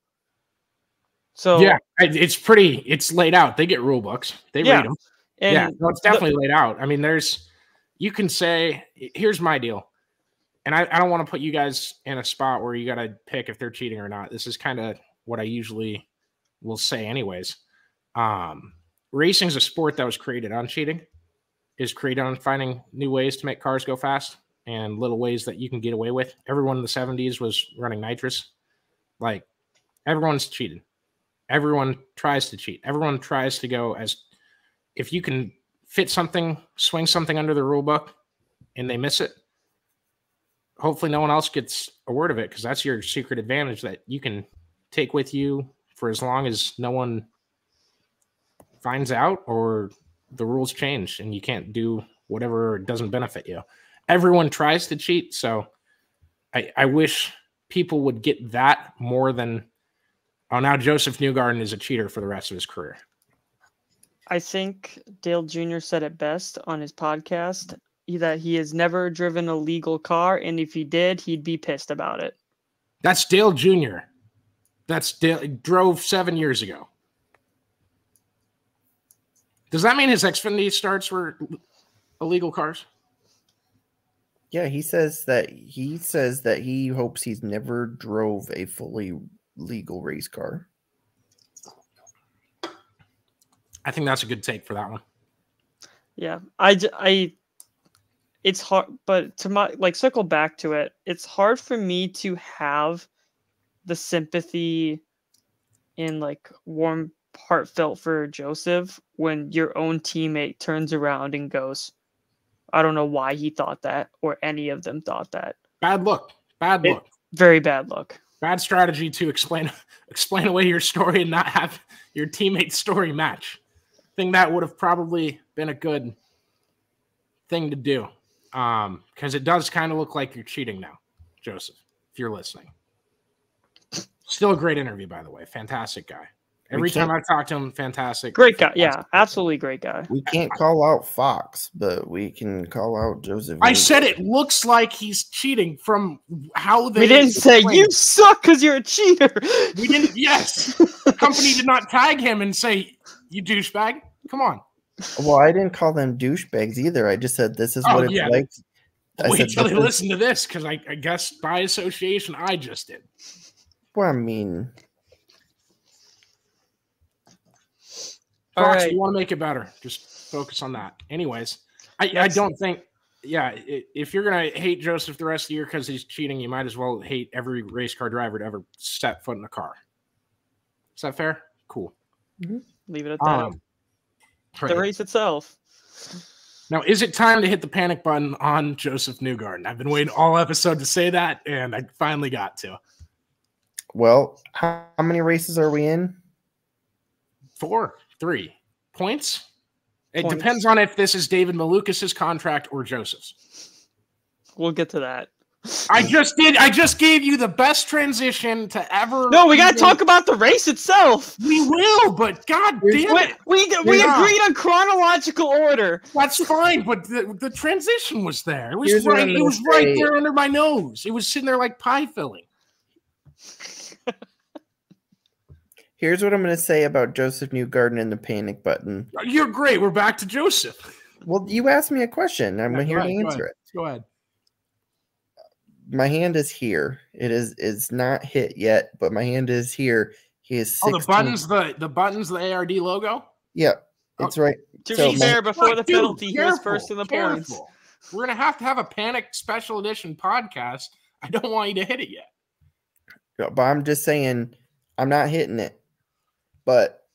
B: So
A: yeah, it's laid out. They get rule books. They read them. And no, it's definitely laid out. I mean, you can say, here's my deal. And I don't want to put you guys in a spot where you got to pick if they're cheating or not. This is kind of what I usually will say anyways. Racing is a sport that was created on cheating, is created on finding new ways to make cars go fast and little ways that you can get away with. Everyone in the 70s was running nitrous. Like, everyone's cheating. Everyone tries to cheat. Everyone tries to go if you can swing something under the rule book and they miss it, hopefully no one else gets a word of it, because that's your secret advantage that you can take with you for as long as no one finds out or the rules change and you can't do whatever doesn't benefit you. Everyone tries to cheat, so I wish people would get that more than, oh, now Joseph Newgarden is a cheater for the rest of his career.
B: I think Dale Jr. said it best on his podcast that he has never driven a legal car, and if he did, he'd be pissed about it.
A: That's Dale Jr. That's Dale. Drove 7 years ago. Does that mean his Xfinity starts were illegal cars?
C: Yeah, he says that he hopes he's never drove a fully legal race car.
A: I think that's a good take for that one.
B: Yeah, it's hard, but to circle back to it, it's hard for me to have the sympathy and like warm heartfelt for Joseph when your own teammate turns around and goes, I don't know why he thought that, or any of them thought that.
A: Bad look.
B: Very bad look.
A: Bad strategy to explain away your story and not have your teammate's story match. I think that would have probably been a good thing to do, because it does kind of look like you're cheating now, Joseph, if you're listening. Still a great interview, by the way. Fantastic guy. Every time I talk to him, fantastic.
B: Great guy. Yeah, absolutely great guy.
C: We can't call out Fox, but we can call out Joseph.
A: I said it looks like he's cheating from how they...
B: We didn't say, you suck because you're a cheater.
A: We didn't, yes. The company did not tag him and say, you douchebag. Come on.
C: Well, I didn't call them douchebags either. I just said this is what it's like.
A: Wait till they listen to this, because I guess by association, I just did.
C: Well, I mean...
A: Fox, you want to make it better. Just focus on that. Anyways, I don't think. Yeah, if you're gonna hate Joseph the rest of the year because he's cheating, you might as well hate every race car driver to ever step foot in a car. Is that fair? Cool.
B: Leave it at that.
A: Right.
B: The race itself.
A: Now, is it time to hit the panic button on Joseph Newgarden? I've been waiting all episode to say that, and I finally got to.
C: Well, how many races are we in?
A: 3 points. It depends on if this is David Malukas' contract or Joseph's.
B: We'll get to that.
A: I just gave you the best transition to ever.
B: No, we got to talk about the race itself.
A: We will, but god damn it.
B: We agreed on chronological order.
A: That's fine, but the transition was there. It was right there under my nose. It was sitting there like pie filling.
C: Here's what I'm going to say about Joseph Newgarden and the panic button.
A: You're great. We're back to Joseph.
C: Well, you asked me a question. I'm here to answer it.
A: Go ahead.
C: My hand is here. It's not hit yet, but my hand is here. He is 16.
A: The buttons, the ARD logo?
C: Yeah, it's right.
B: To be fair, before the penalty, he was first in the points.
A: We're going to have a panic special edition podcast. I don't want you to hit it yet.
C: But I'm just saying, I'm not hitting it. But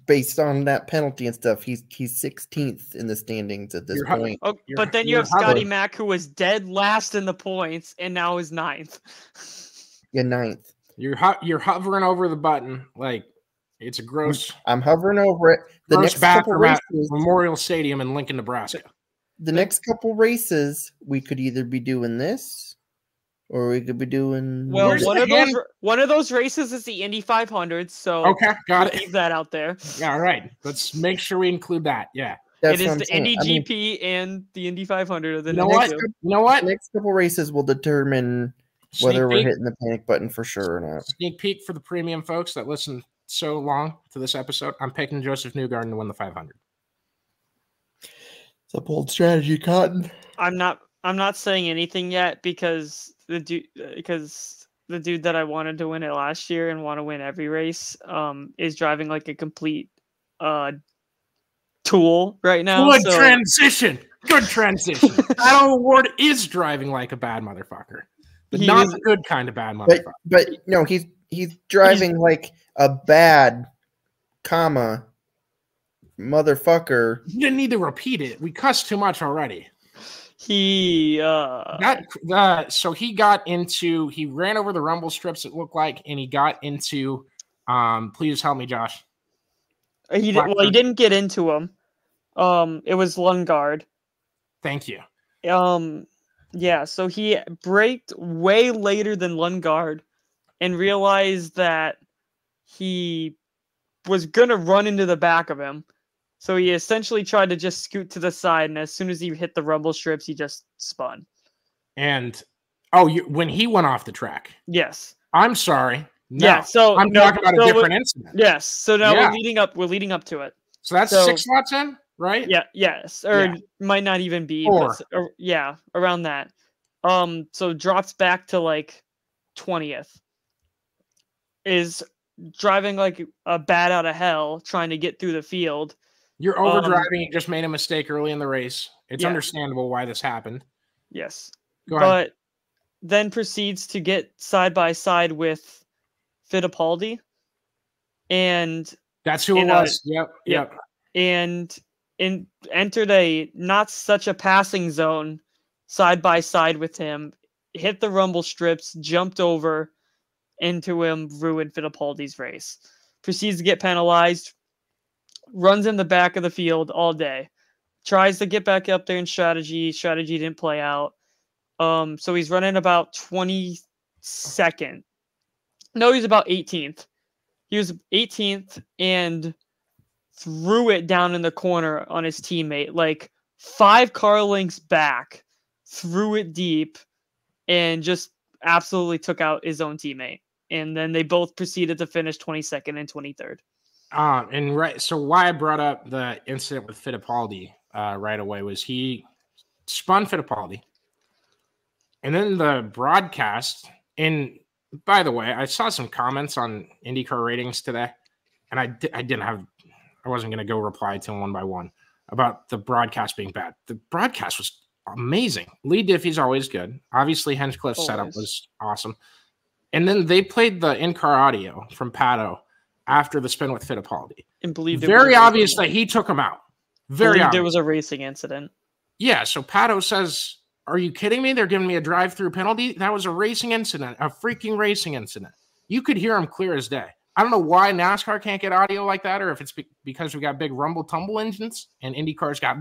C: based on that penalty and stuff, he's 16th in the standings at this point.
B: Oh, but then you have Scotty Mack, who was dead last in the points and now is 9th.
C: Yeah, 9th.
A: You're hovering over the button like it's a gross.
C: I'm hovering over it. The next couple races,
A: Memorial Stadium in Lincoln, Nebraska.
C: The next couple races, we could either be doing this. Or we could be doing.
B: Well, one of those races is the Indy 500. So
A: okay, got it.
B: Leave that out there.
A: Yeah, all right. Let's make sure we include that. Yeah,
B: it is the Indy GP and the Indy 500.
A: You know what?
C: The next couple races will determine whether we're hitting the panic button for sure or not.
A: Sneak peek for the premium folks that listen so long to this episode. I'm picking Joseph Newgarden to win the 500.
C: It's a bold strategy, Cotton.
B: I'm not saying anything yet because the dude that I wanted to win it last year and want to win every race is driving like a complete tool right now.
A: Good transition. That award is driving like a bad motherfucker, but not the good kind of bad motherfucker.
C: But no, he's driving like a bad motherfucker.
A: You didn't need to repeat it. We cussed too much already.
B: So
A: he ran over the rumble strips, it looked like, and he got into please help me, Josh.
B: He didn't get into them. It was Lundgaard.
A: Thank you.
B: Yeah, so he braked way later than Lundgaard and realized that he was gonna run into the back of him. So he essentially tried to just scoot to the side, and as soon as he hit the rumble strips, he just spun.
A: And when he went off the track?
B: Yes.
A: I'm sorry. No.
B: Yeah. So
A: I'm talking about a different incident.
B: Yes. So now we're leading up to it.
A: So that's 6 laps in, right?
B: Yeah. Yes. Or might not even be.
A: 4.
B: But, around that. So drops back to like 20th. Is driving like a bat out of hell, trying to get through the field.
A: You're overdriving. You just made a mistake early in the race. It's understandable why this happened.
B: Yes.
A: Go ahead.
B: But then proceeds to get side by side with Fittipaldi. And
A: that's who it was. Yep.
B: And entered a not such a passing zone side by side with him, hit the rumble strips, jumped over into him, ruined Fittipaldi's race. Proceeds to get penalized. Runs in the back of the field all day. Tries to get back up there in strategy. Strategy didn't play out. So he's running about 22nd. No, he's about 18th. He was 18th and threw it down in the corner on his teammate. Like 5 car lengths back. Threw it deep. And just absolutely took out his own teammate. And then they both proceeded to finish 22nd and 23rd.
A: So why I brought up the incident with Fittipaldi right away was he spun Fittipaldi, and then the broadcast. And by the way, I saw some comments on IndyCar ratings today, and I wasn't going to go reply to them one by one. about the broadcast being bad. The broadcast was amazing. Lee Diffie's always good. Obviously, Hinchcliffe's setup was awesome. And then they played the in-car audio from Pato after the spin with Fittipaldi.
B: And believed
A: very obvious that he took him out. Very obvious.
B: There was a racing incident.
A: Yeah, so Pato says, are you kidding me? They're giving me a drive-through penalty? That was a racing incident, a freaking racing incident. You could hear him clear as day. I don't know why NASCAR can't get audio like that, or if it's because we got big rumble-tumble engines and IndyCar's got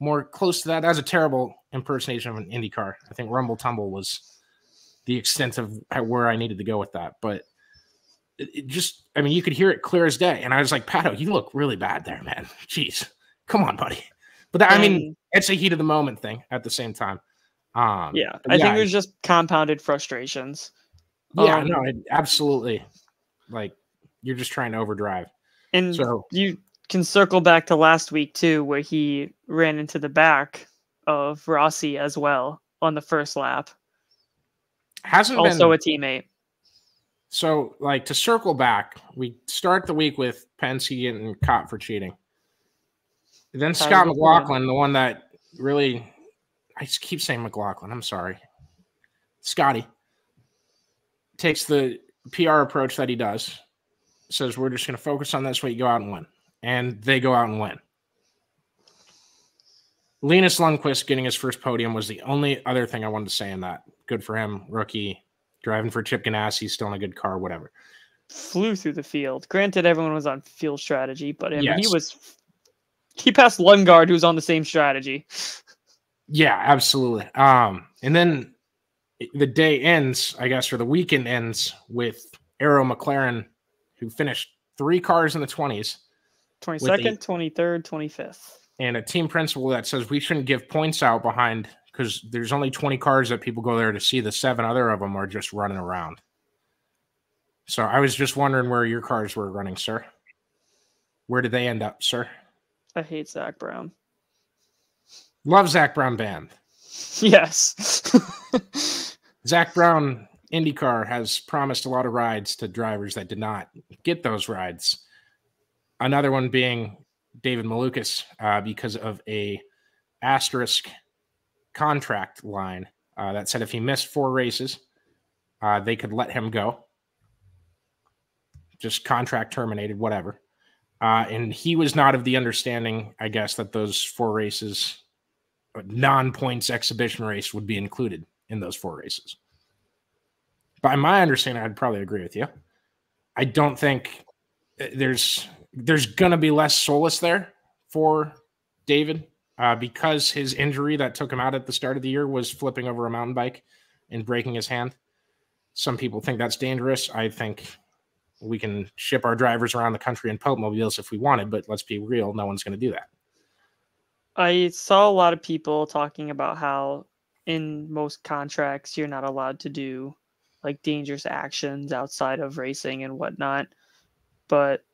A: more close to that. That's a terrible impersonation of an IndyCar. I think rumble-tumble was the extent of where I needed to go with that. But it just, I mean, you could hear it clear as day. And I was like, Pato, you look really bad there, man. Jeez. Come on, buddy. But I mean, it's a heat of the moment thing at the same time.
B: I think it was just compounded frustrations.
A: Yeah, no, absolutely. Like, you're just trying to overdrive.
B: And so you can circle back to last week, too, where he ran into the back of Rossi as well on the first lap.
A: Hasn't
B: also
A: been
B: a teammate.
A: So, like, to circle back, we start the week with Penske getting caught for cheating. Then Scott McLaughlin, the one that really, I just keep saying McLaughlin, I'm sorry. Scotty takes the PR approach that he does, says, we're just going to focus on this way, you go out and win. And they go out and win. Linus Lundqvist getting his first podium was the only other thing I wanted to say in that. Good for him, rookie, driving for Chip Ganassi, still in a good car, whatever.
B: Flew through the field. Granted, everyone was on field strategy, but I mean,
A: yes.
B: he passed Lundgaard, who's on the same strategy.
A: Yeah, absolutely. And then the day ends, I guess, or the weekend ends with Aero McLaren, who finished 3 cars in the 20s.
B: 22nd, 23rd, 25th.
A: And a team principal that says we shouldn't give points out behind because there's only 20 cars that people go there to see. The 7 other of them are just running around. So I was just wondering where your cars were running, sir. Where did they end up, sir?
B: I hate Zach Brown.
A: Love Zach Brown band.
B: Yes.
A: Zach Brown IndyCar has promised a lot of rides to drivers that did not get those rides. Another one being David Malukas because of a asterisk contract line that said if he missed 4 races, they could let him go. Just contract terminated, whatever. And he was not of the understanding, I guess, that those 4 races, non-points exhibition race, would be included in those 4 races. By my understanding, I'd probably agree with you. I don't think there's going to be less solace there for David because his injury that took him out at the start of the year was flipping over a mountain bike and breaking his hand. Some people think that's dangerous. I think we can ship our drivers around the country in Popemobiles if we wanted, but let's be real, no one's going to do that.
B: I saw a lot of people talking about how in most contracts you're not allowed to do like dangerous actions outside of racing and whatnot. But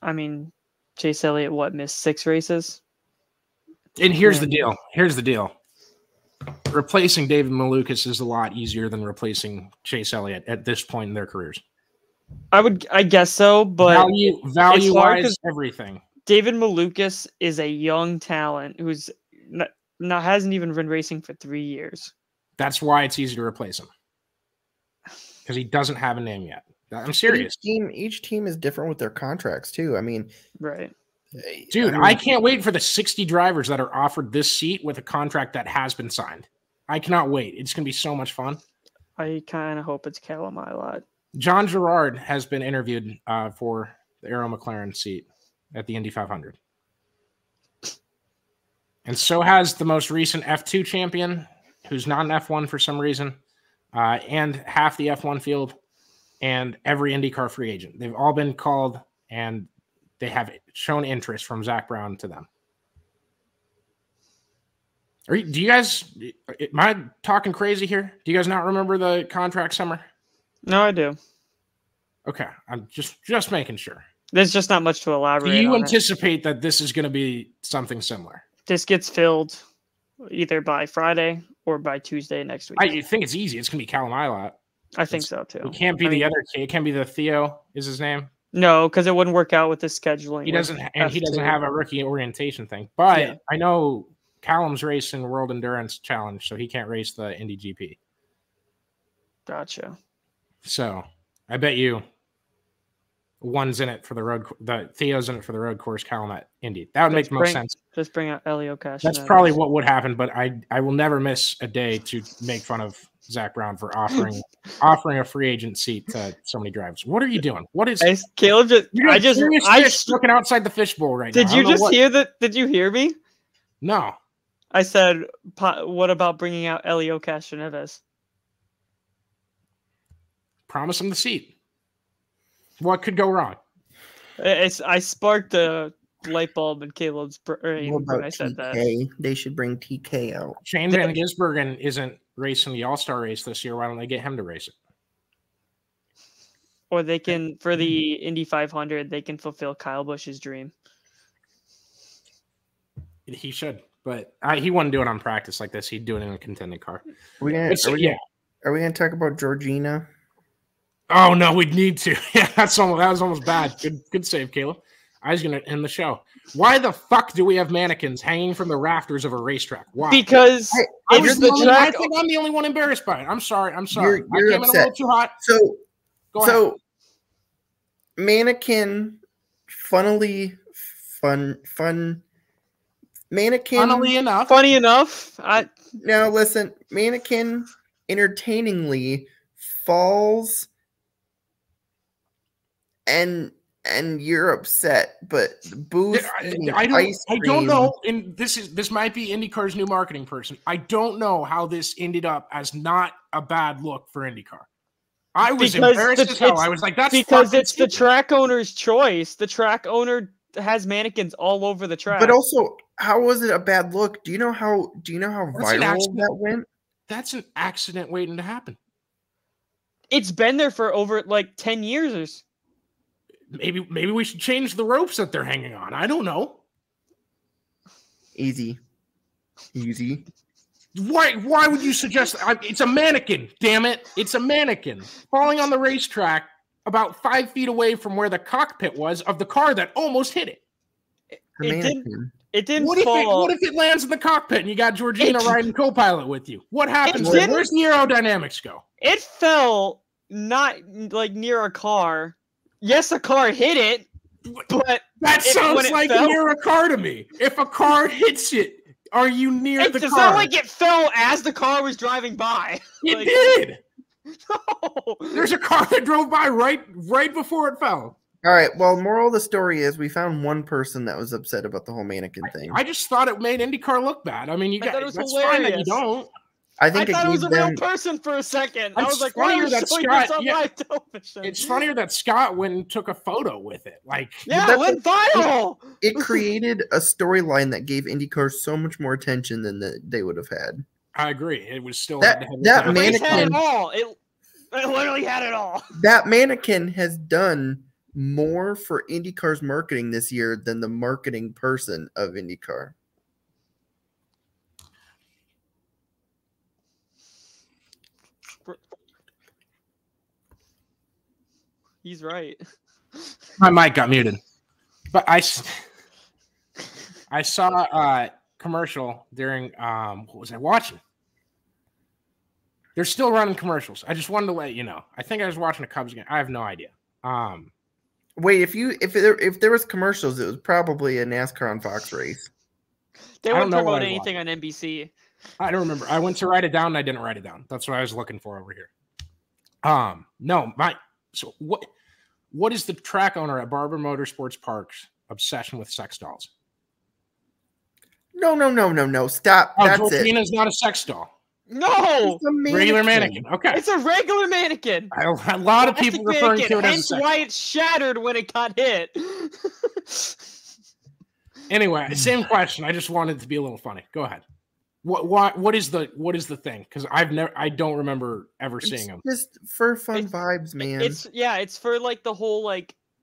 B: I mean, Chase Elliott, missed 6 races?
A: And here's the deal. Replacing David Malukas is a lot easier than replacing Chase Elliott at this point in their careers.
B: I guess so, but
A: value-wise, everything.
B: David Malukas is a young talent who's hasn't even been racing for 3 years.
A: That's why it's easy to replace him. Because he doesn't have a name yet. I'm serious.
C: Each team is different with their contracts too. I mean,
B: right.
A: Dude, I can't wait for the 60 drivers that are offered this seat with a contract that has been signed. I cannot wait. It's going to be so much fun.
B: I kind of hope it's Callum Ilott.
A: John Girard has been interviewed for the Aero McLaren seat at the Indy 500. And so has the most recent F2 champion, who's not an F1 for some reason, and half the F1 field, and every IndyCar free agent. They've all been called, and they have shown interest from Zach Brown to them. Do you guys, am I talking crazy here? Do you guys not remember the contract summer?
B: No, I do.
A: Okay, I'm just making sure.
B: There's just not much to elaborate on.
A: Do you anticipate that this is going to be something similar?
B: This gets filled either by Friday or by Tuesday next week.
A: I think it's easy. It's going to be Callum Ilott.
B: I think so, too.
A: It can't be the other kid. It can't be the Theo, is his name?
B: No, because it wouldn't work out with the scheduling.
A: He doesn't have a rookie orientation thing. But I know Callum's racing World Endurance Challenge, so he can't race the Indy GP.
B: Gotcha.
A: So I bet you one's in it for the road. The Theo's in it for the road course. Callum at Indy. That would make the most sense.
B: Just bring out Elio Cash.
A: That's probably what would happen. But I will never miss a day to make fun of Zach Brown for offering a free agent seat to so many drivers. What are you doing? What is
B: Caleb? I
A: looking outside the fishbowl right now.
B: Did you just hear that? Did you hear me?
A: No.
B: I said, what about bringing out Elio Castroneves?
A: Promise him the seat. What could go wrong?
B: I sparked a light bulb in Caleb's brain when I said that.
C: They should bring TK out.
A: Shane Van Gisbergen isn't racing the All-Star race this year. Why don't they get him to race it?
B: Or they can, for the Indy 500, they can fulfill Kyle Busch's dream.
A: He should, but he wouldn't do it on practice like this. He'd do it in a contending car.
C: Are we going to talk about Georgina?
A: Oh no, we'd need to. Yeah, that was almost bad. Good save, Caleb. I was gonna end the show. Why the fuck do we have mannequins hanging from the rafters of a racetrack? Why?
B: Because
A: I think I'm the only one embarrassed by it. I'm sorry.
C: You're
A: I came in a little too hot.
C: So mannequin, mannequin.
B: Funny enough.
C: Now listen, mannequin entertainingly falls. And you're upset, but Booth.
A: I don't know. And this might be IndyCar's new marketing person. I don't know how this ended up as not a bad look for IndyCar. I was embarrassed as hell. I was like, "That's
B: because it's the track owner's choice. The track owner has mannequins all over the track."
C: But also, how was it a bad look? Do you know how viral that went?
A: That's an accident waiting to happen.
B: It's been there for over 10 years.
A: Maybe we should change the ropes that they're hanging on. I don't know.
C: Easy.
A: Why would you suggest that? It's a mannequin, damn it. It's a mannequin falling on the racetrack about 5 feet away from where the cockpit was of the car that almost hit it.
B: It didn't fall.
A: What if it lands in the cockpit and you got Georgina riding co-pilot with you? What happens? Where's the aerodynamics go?
B: It fell not near a car. Yes, a car hit it, but
A: that sounds like near a car to me. If a car hits it, are you near the car?
B: It's not like it fell as the car was driving by.
A: It did.
B: No.
A: There's a car that drove by right before it fell.
C: All right. Well, moral of the story is we found one person that was upset about the whole mannequin thing.
A: I just thought it made IndyCar look bad. I mean, that's
B: hilarious.
A: fine that you don't.
C: I thought
B: it was a real person for a second. I was like, why are you showing this on live television?
A: It's funnier that Scott went and took a photo with it. It
B: went viral.
C: It created a storyline that gave IndyCar so much more attention than they would have had.
A: I agree. It was still
C: that mannequin
B: had it all. It literally had it all.
C: That mannequin has done more for IndyCar's marketing this year than the marketing person of IndyCar.
B: He's right.
A: My mic got muted. But I saw a commercial during what was I watching? They're still running commercials. I just wanted to let you know. I think I was watching a Cubs game. I have no idea.
C: Wait, if there was commercials, it was probably a NASCAR on Fox race.
B: They wouldn't promote anything on NBC.
A: I don't remember. I went to write it down and I didn't write it down. That's what I was looking for over here. So what is the track owner at Barber Motorsports Park's obsession with sex dolls?
C: No. Stop. That's
A: Georgina's not a sex doll.
B: No,
C: it's a
A: regular mannequin. Okay,
B: it's a regular mannequin.
A: A lot of people referring to it as a sex doll.
B: Why it shattered when it got hit.
A: Anyway, same question. I just wanted to be a little funny. Go ahead. What is the thing? Because I don't remember ever seeing them.
C: Just for fun vibes, man.
B: It's for the whole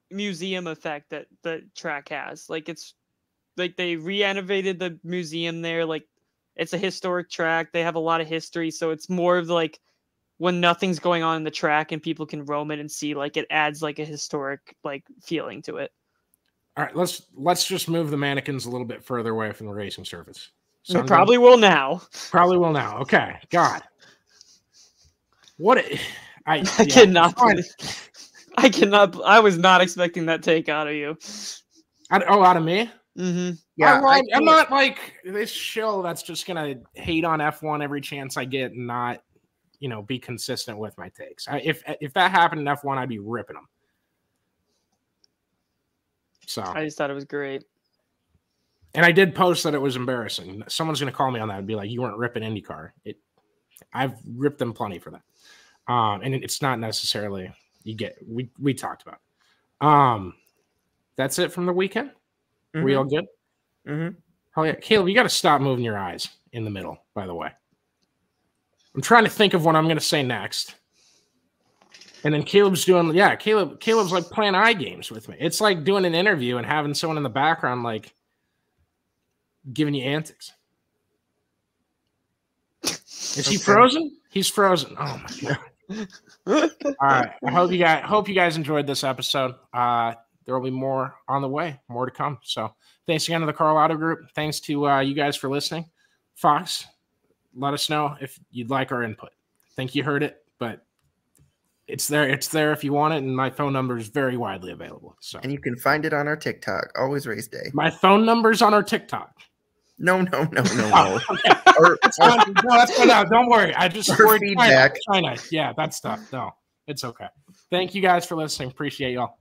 B: museum effect that the track has. It's they re-renovated the museum there. It's a historic track. They have a lot of history, so it's more of when nothing's going on in the track and people can roam it and see, like, it adds like a historic like feeling to it.
A: All right, let's just move the mannequins a little bit further away from the racing surface.
B: So we probably will now.
A: Probably will now. Okay, God, I
B: cannot. I cannot. I was not expecting that take out of you.
A: Out of me?
B: Mm-hmm.
C: Yeah,
A: I'm not like this show that's just gonna hate on F1 every chance I get and not, be consistent with my takes. If that happened in F1, I'd be ripping them. So
B: I just thought it was great.
A: And I did post that it was embarrassing. Someone's gonna call me on that and be like, "You weren't ripping IndyCar." I've ripped them plenty for that. And it's not necessarily we talked about it. That's it from the weekend.
C: Mm-hmm.
A: We all good?
C: Mm-hmm.
A: Oh yeah, Caleb, you got to stop moving your eyes in the middle. By the way, I'm trying to think of what I'm going to say next, and then Caleb's doing. Yeah, Caleb's like playing eye games with me. It's like doing an interview and having someone in the background like giving you antics. Is he frozen? He's frozen. Oh my god. All right. I hope you guys enjoyed this episode. There will be more on the way, more to come. So thanks again to the Karl Auto Group. Thanks to you guys for listening. Fox, let us know if you'd like our input. I think you heard it, but it's there. It's there if you want it, and my phone number is very widely available. So,
C: and you can find it on our TikTok. Always Race Day.
A: My phone number's on our TikTok.
C: No.
A: Oh, okay. No, that's good. No, don't worry. I just worried. China. Yeah, that stuff. No, it's okay. Thank you guys for listening. Appreciate y'all.